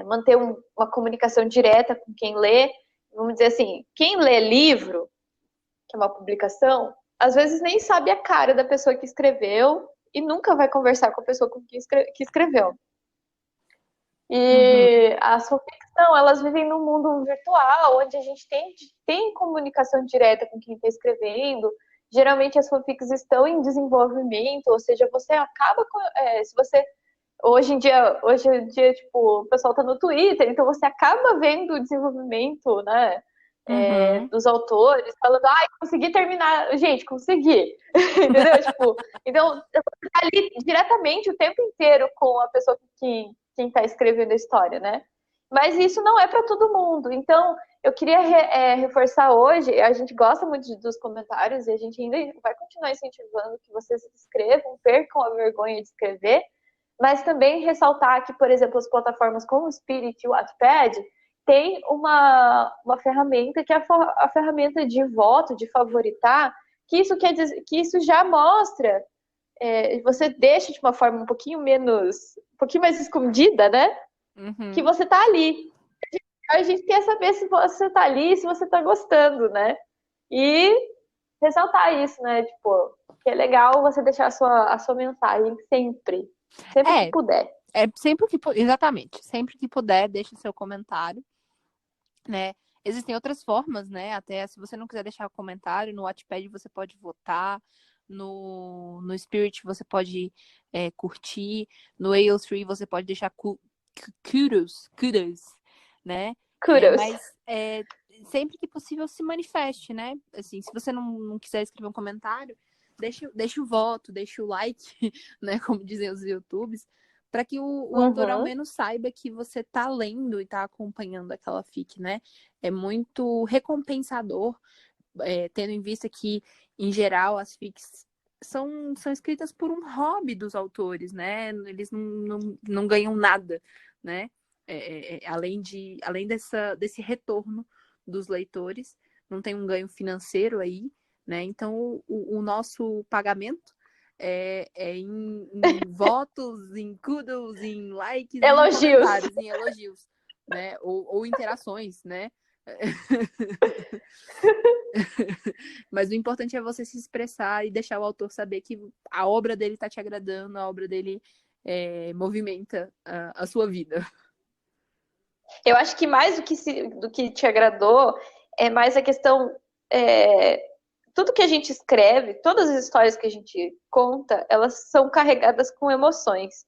manter uma comunicação direta com quem lê. Vamos dizer assim, quem lê livro, que é uma publicação, às vezes nem sabe a cara da pessoa que escreveu e nunca vai conversar com a pessoa que escreveu. E as fanfics, não, elas vivem num mundo virtual, onde a gente tem comunicação direta com quem está escrevendo. Geralmente as fanfics estão em desenvolvimento, ou seja, você acaba se você hoje em dia, tipo, o pessoal tá no Twitter, então você acaba vendo o desenvolvimento, né, dos autores, falando, consegui terminar, gente, consegui, entendeu? Tipo, então, você tá ali diretamente o tempo inteiro com a pessoa quem tá escrevendo a história, né? Mas isso não é para todo mundo. Então, eu queria reforçar hoje, a gente gosta muito dos comentários e a gente ainda vai continuar incentivando que vocês escrevam, percam a vergonha de escrever, mas também ressaltar que, por exemplo, as plataformas como o Spirit e o Wattpad tem uma ferramenta que é a ferramenta de voto, de favoritar, que isso quer dizer que isso já mostra você deixa de uma forma um pouquinho mais escondida, né? Que você tá ali. A gente quer saber se você tá ali, se você tá gostando, né? E ressaltar isso, né? Tipo, que é legal você deixar a sua mensagem sempre que puder. Exatamente. Sempre que puder, deixe seu comentário, né? Existem outras formas, né? Até se você não quiser deixar comentário, no Wattpad você pode votar, no Spirit você pode curtir, no AO3 você pode deixar kudos, né? Kudos. Mas sempre que possível se manifeste, né? Assim, se você não quiser escrever um comentário, deixa o voto, deixa o like, né? Como dizem os YouTubes, para que o autor ao menos saiba que você tá lendo e tá acompanhando aquela fic, né? É muito recompensador, tendo em vista que, em geral, as fics são escritas por um hobby dos autores, né? Eles não ganham nada, né? Além desse retorno dos leitores, não tem um ganho financeiro aí, né? Então, o nosso pagamento em votos, em kudos, em likes, Elogios. em comentários, em elogios, né? Ou interações, né? Mas o importante é você se expressar e deixar o autor saber que a obra dele está te agradando, a obra dele movimenta a sua vida. Eu acho que mais do que te agradou é mais a questão. Tudo que a gente escreve, todas as histórias que a gente conta, elas são carregadas com emoções.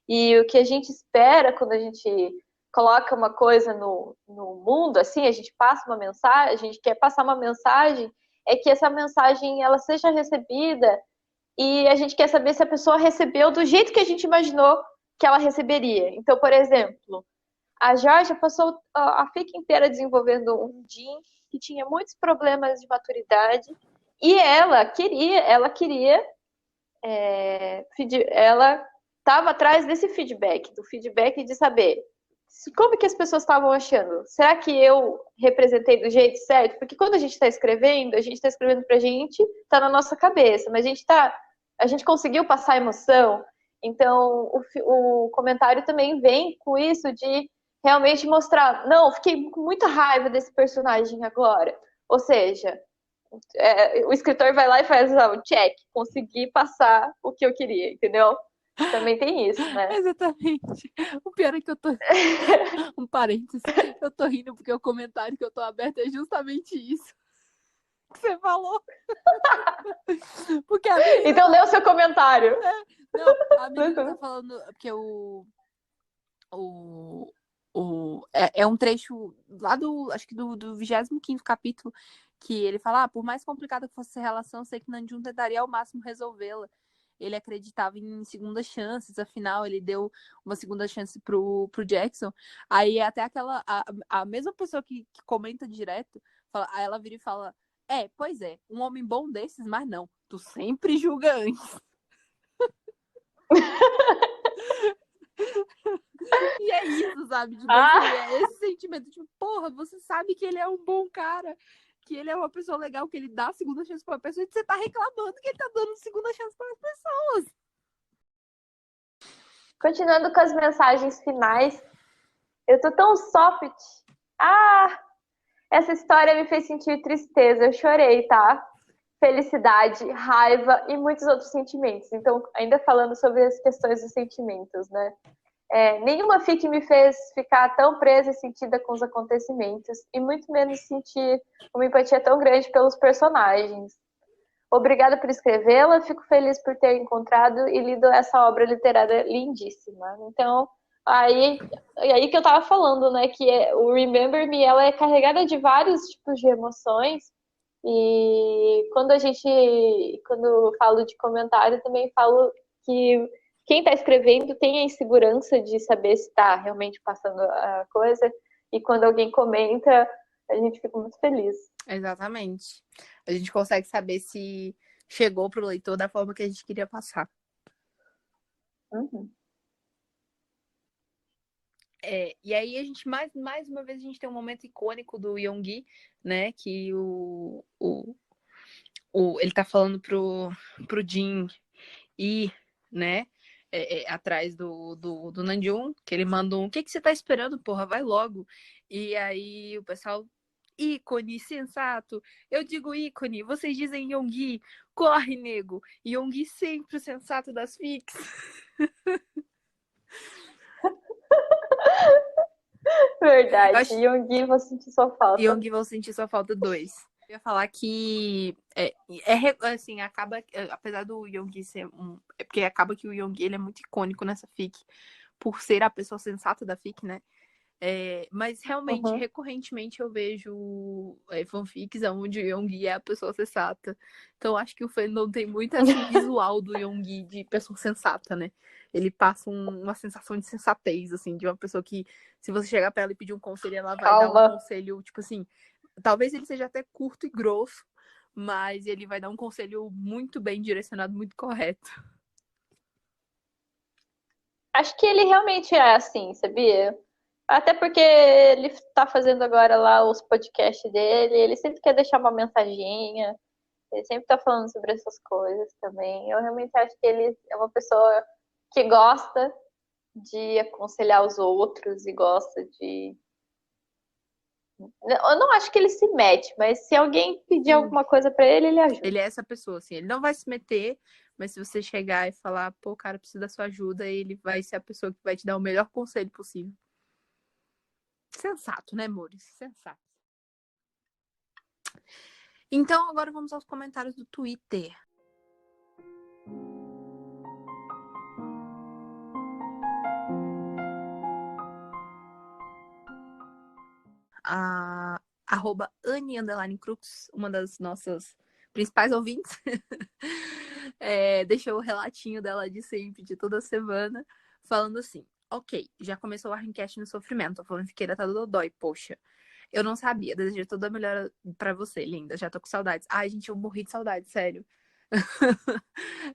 E o que a gente espera quando a gente coloca uma coisa no mundo, assim, a gente passa uma mensagem, a gente quer passar uma mensagem, é que essa mensagem ela seja recebida e a gente quer saber se a pessoa recebeu do jeito que a gente imaginou que ela receberia. Então, por exemplo, a Georgia passou a FIC inteira desenvolvendo um Jim que tinha muitos problemas de maturidade e ela estava atrás desse feedback, do feedback de saber como que as pessoas estavam achando. Será que eu representei do jeito certo? Porque quando a gente está escrevendo pra gente, tá na nossa cabeça, mas a gente conseguiu passar emoção. Então, o comentário também vem com isso de realmente mostrar, não, fiquei com muita raiva desse personagem agora. Ou seja, o escritor vai lá e faz o check, consegui passar o que eu queria, entendeu? Também tem isso, né? Exatamente. O pior é que eu tô. Um parênteses. Eu tô rindo porque o comentário que eu tô aberto é justamente isso que você falou. Porque a menina. Então lê o seu comentário. Não, a menina tá falando. Porque é um trecho lá acho que do 25º capítulo, que ele fala, por mais complicada que fosse a relação, sei que Nanjun tentaria ao máximo resolvê-la. Ele acreditava em segundas chances, afinal, ele deu uma segunda chance pro Jackson. Aí até a mesma pessoa que comenta direto, aí ela vira e fala, pois é, um homem bom desses, mas não, tu sempre julga antes. E é isso, sabe? Tipo assim, é esse sentimento, tipo, porra, você sabe que ele é um bom cara, que ele é uma pessoa legal, que ele dá segunda chance pra uma pessoa, e você tá reclamando que ele tá dando segunda chance para as pessoas. Continuando com as mensagens finais, eu tô tão soft. Essa história me fez sentir tristeza, eu chorei, tá? Felicidade, raiva e muitos outros sentimentos. Então, ainda falando sobre as questões dos sentimentos, né? Nenhuma fic me fez ficar tão presa e sentida com os acontecimentos, e muito menos sentir uma empatia tão grande pelos personagens. Obrigada por escrevê-la, fico feliz por ter encontrado e lido essa obra literária lindíssima. Então, aí que eu tava falando, né, que o Remember Me, ela é carregada de vários tipos de emoções, e quando eu falo de comentário, também falo que quem está escrevendo tem a insegurança de saber se está realmente passando a coisa, e quando alguém comenta, a gente fica muito feliz. Exatamente. A gente consegue saber se chegou pro leitor da forma que a gente queria passar. Uhum. E aí a gente, mais uma vez, a gente tem um momento icônico do Yoongi, né? Que ele tá falando pro Jin ir, né, atrás do Namjoon, que ele mandou o que você tá esperando, porra, vai logo. E aí o pessoal, ícone, sensato. Eu digo ícone, vocês dizem Yoongi, corre, nego. Yoongi sempre o sensato das fics. Verdade. Eu acho... Yoongi, vou sentir sua falta. Yoongi, vou sentir sua falta 2. Eu ia falar que assim, acaba, apesar do Yoongi ser é porque acaba que o Yoongi ele é muito icônico nessa fic, por ser a pessoa sensata da fic, né? Mas realmente, recorrentemente eu vejo fanfics onde o Yoongi é a pessoa sensata. Então acho que o fandom tem muito esse visual do Yoongi de pessoa sensata, né? Ele passa uma sensação de sensatez, assim, de uma pessoa que, se você chegar pra ela e pedir um conselho, ela vai dar um conselho, tipo assim, talvez ele seja até curto e grosso, mas ele vai dar um conselho muito bem direcionado, muito correto. Acho que ele realmente é assim, sabia? Até porque ele tá fazendo agora lá os podcasts dele, ele sempre quer deixar uma mensaginha, ele sempre tá falando sobre essas coisas também. Eu realmente acho que ele é uma pessoa que gosta de aconselhar os outros e gosta de. Eu não acho que ele se mete, mas se alguém pedir alguma coisa pra ele, ele ajuda. Ele é essa pessoa, assim, ele não vai se meter, mas se você chegar e falar, pô, cara, preciso da sua ajuda, ele vai ser a pessoa que vai te dar o melhor conselho possível. Sensato, né, amores? Sensato. Então, agora vamos aos comentários do Twitter. A @Annie_Crux, uma das nossas principais ouvintes, deixou o relatinho dela de sempre, de toda semana, falando assim: ok, já começou o Arrencast no sofrimento, a fanfiqueira tá dodói, poxa. Eu não sabia, desejo toda a melhor pra você, linda, já tô com saudades. Ai, gente, eu morri de saudade, sério.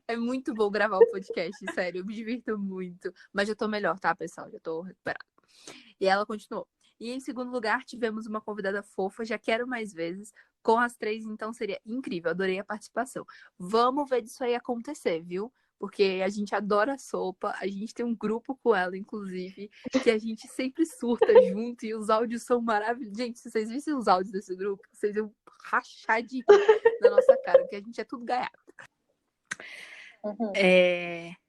É muito bom gravar o podcast, sério, eu me divirto muito. Mas já tô melhor, tá, pessoal? Já tô recuperada. E ela continuou. E em segundo lugar, tivemos uma convidada fofa, já quero mais vezes. Com as 3, então seria incrível, adorei a participação. Vamos ver disso aí acontecer, viu? Porque a gente adora sopa, a gente tem um grupo com ela, inclusive, que a gente sempre surta junto e os áudios são maravilhosos. Gente, se vocês vissem os áudios desse grupo, vocês iam rachar de rir na nossa cara, porque a gente é tudo gaiato.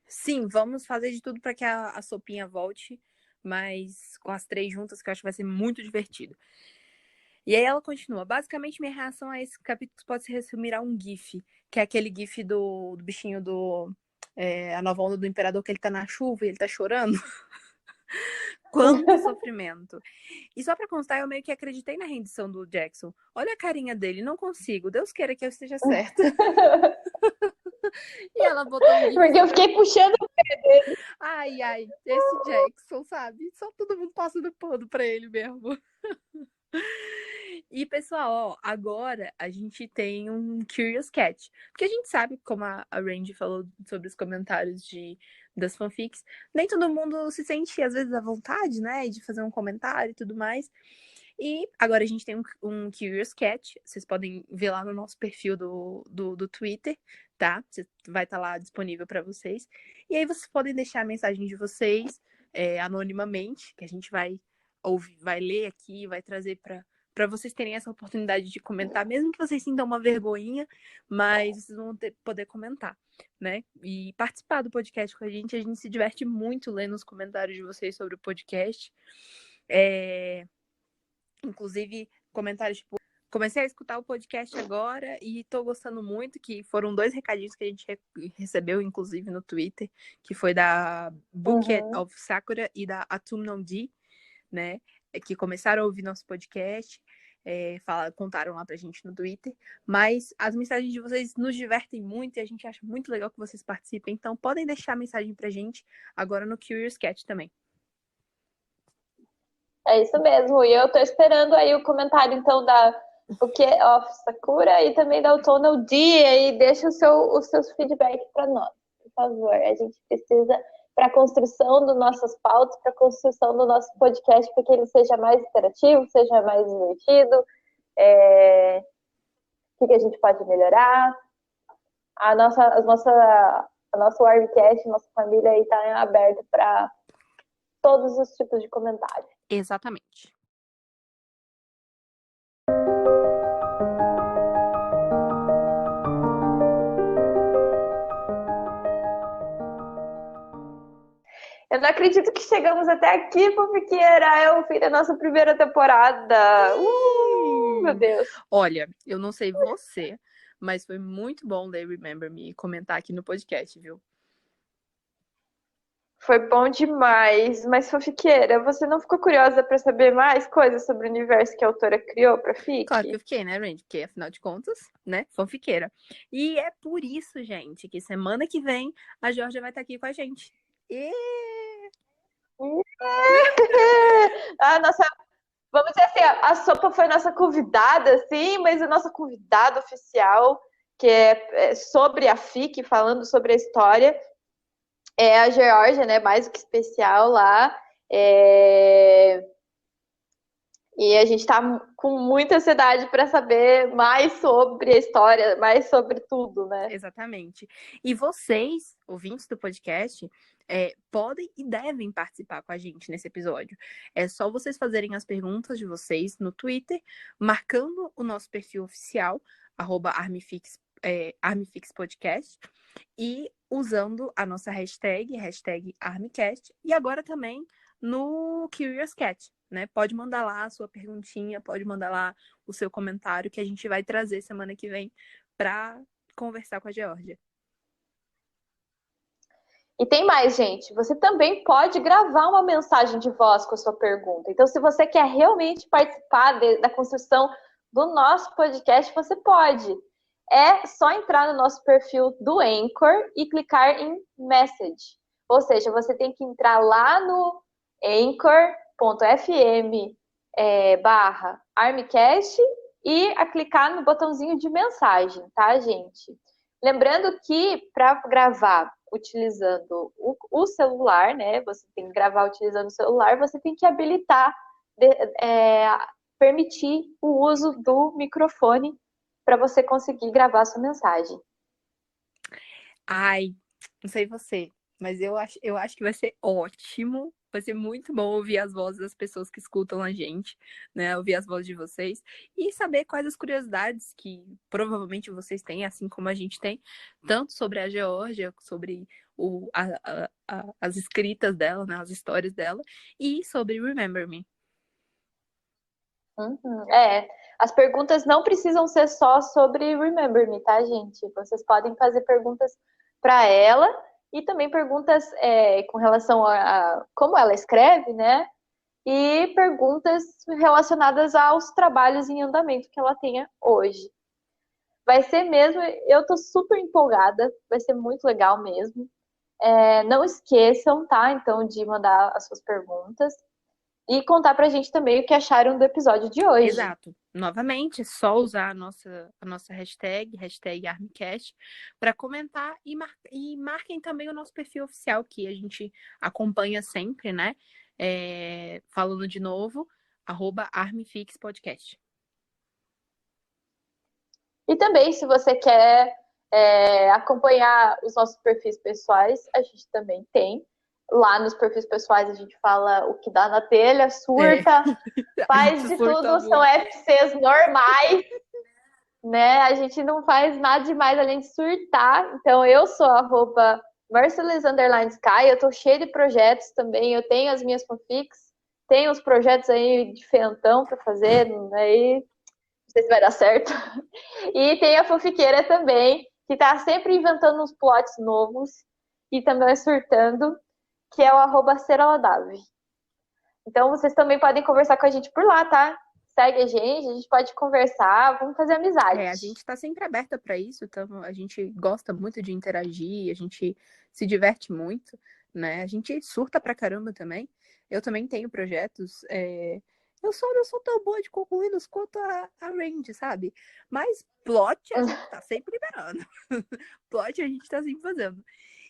Sim, vamos fazer de tudo para que a sopinha volte, mas com as 3 juntas, que eu acho que vai ser muito divertido. E aí ela continua. Basicamente, minha reação a esse capítulo pode se resumir a um GIF, que é aquele GIF do bichinho a nova onda do imperador, que ele tá na chuva e ele tá chorando. Quanto sofrimento. E só pra constar, eu meio que acreditei na rendição do Jackson. Olha a carinha dele, não consigo. Deus queira que eu esteja certa. E ela botou um GIF. Porque eu fiquei puxando o pé dele. Ai, esse Jackson, sabe? Só todo mundo passando pano pra ele mesmo. E, pessoal, ó, agora a gente tem um Curious Cat. Porque a gente sabe, como a Randy falou sobre os comentários das fanfics, nem todo mundo se sente, às vezes, à vontade, né? De fazer um comentário e tudo mais. E agora a gente tem um Curious Cat. Vocês podem ver lá no nosso perfil do Twitter, tá? Vai estar lá disponível para vocês. E aí vocês podem deixar a mensagem de vocês anonimamente, que a gente vai ouvir, vai ler aqui, vai trazer para vocês terem essa oportunidade de comentar, mesmo que vocês sintam uma vergonhinha, mas vocês vão poder comentar, né? E participar do podcast com a gente se diverte muito lendo os comentários de vocês sobre o podcast. Inclusive, comentários tipo, comecei a escutar o podcast agora e tô gostando muito, que foram 2 recadinhos que a gente recebeu, inclusive, no Twitter, que foi da Bouquet of Sakura e da Atumnonji, né? Que começaram a ouvir nosso podcast, contaram lá pra gente no Twitter, mas as mensagens de vocês nos divertem muito e a gente acha muito legal que vocês participem, então podem deixar a mensagem pra gente agora no Curious Cat também. É isso mesmo, e eu tô esperando aí o comentário, então, da Bouquet of Sakura e também da Autumnal D, e deixa os seus feedbacks para nós, por favor. A gente precisa, para a construção das nossas pautas, para a construção do nosso podcast, para que ele seja mais interativo, seja mais divertido, o que a gente pode melhorar. A nossa O nosso Warmcast, nossa família aí tá aberta para todos os tipos de comentários. Exatamente. Eu não acredito que chegamos até aqui, Fofiqueira. É o fim da nossa primeira temporada. Meu Deus. Olha, eu não sei você, mas foi muito bom ler Remember Me e comentar aqui no podcast, viu? Foi bom demais. Mas, Fofiqueira, você não ficou curiosa para saber mais coisas sobre o universo que a autora criou para Fic? Claro que eu fiquei, né, Randy? Porque, afinal de contas, né, fanfiqueira. E é por isso, gente, que semana que vem a Georgia vai estar aqui com a gente. E... A nossa, vamos dizer assim, a Sopa foi nossa convidada, sim, mas a nossa convidada oficial, que é sobre a FIC, falando sobre a história, é a Georgia, né? Mais do que especial lá. E a gente está com muita ansiedade para saber mais sobre a história, mais sobre tudo, né? Exatamente. E vocês, ouvintes do podcast, podem e devem participar com a gente nesse episódio. É só vocês fazerem as perguntas de vocês no Twitter, marcando o nosso perfil oficial, @armifixpodcast, e usando a nossa hashtag #ArmCast, e agora também no Curious Cat, né? Pode mandar lá a sua perguntinha, pode mandar lá o seu comentário, que a gente vai trazer semana que vem para conversar com a Georgia. E tem mais, gente. Você também pode gravar uma mensagem de voz com a sua pergunta. Então, se você quer realmente participar da construção do nosso podcast, você pode. É só entrar no nosso perfil do Anchor e clicar em Message. Ou seja, você tem que entrar lá no anchor.fm/armcast e clicar no botãozinho de mensagem, tá, gente? Lembrando que para gravar utilizando o celular, né? Você tem que gravar utilizando o celular, você tem que habilitar, permitir o uso do microfone para você conseguir gravar a sua mensagem. Ai, não sei você, mas eu acho que vai ser ótimo. Vai ser muito bom ouvir as vozes das pessoas que escutam a gente, né? Ouvir as vozes de vocês e saber quais as curiosidades que provavelmente vocês têm, assim como a gente tem, tanto sobre a Geórgia, sobre as escritas dela, né? As histórias dela, e sobre Remember Me. As perguntas não precisam ser só sobre Remember Me, tá, gente? Vocês podem fazer perguntas para ela e também perguntas com relação a como ela escreve, né? E perguntas relacionadas aos trabalhos em andamento que ela tenha hoje. Vai ser mesmo, eu tô super empolgada, vai ser muito legal mesmo. Não esqueçam, tá? Então, de mandar as suas perguntas. E contar pra gente também o que acharam do episódio de hoje. Exato. Novamente, é só usar a nossa hashtag #ArmCast, para comentar e marquem também o nosso perfil oficial, que a gente acompanha sempre, né? Falando de novo, @ArmFixPodcast. E também, se você quer acompanhar os nossos perfis pessoais, a gente também tem. Lá nos perfis pessoais a gente fala o que dá na telha, surta, faz de tudo, muito. São FCs normais, né? A gente não faz nada demais além de surtar. Então eu sou @Merciless_Sky, eu tô cheia de projetos também, eu tenho as minhas fanfics, tenho uns projetos aí diferentão para fazer, aí não sei se vai dar certo. E tem a fanfiqueira também, que tá sempre inventando uns plots novos e também surtando, que é o @Seroladavi. Então, vocês também podem conversar com a gente por lá, tá? Segue a gente pode conversar, vamos fazer amizade. A gente está sempre aberta para isso, então a gente gosta muito de interagir, a gente se diverte muito, né? A gente surta pra caramba também. Eu também tenho projetos. Eu só não sou tão boa de concluí-los quanto a Randy, sabe? Mas plot a gente tá sempre liberando. Plot a gente tá sempre fazendo.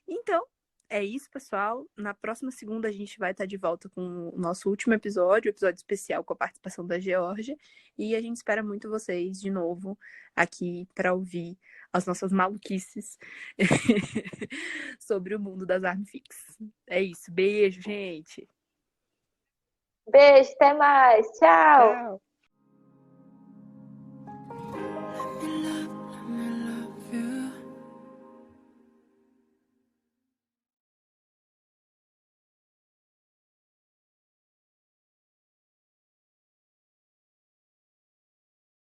Então, É isso, pessoal. Na próxima segunda a gente vai estar de volta com o nosso último episódio, episódio especial com a participação da Geórgia. E a gente espera muito vocês de novo aqui para ouvir as nossas maluquices sobre o mundo das armfics. É isso. Beijo, gente. Beijo, até mais. Tchau. Tchau.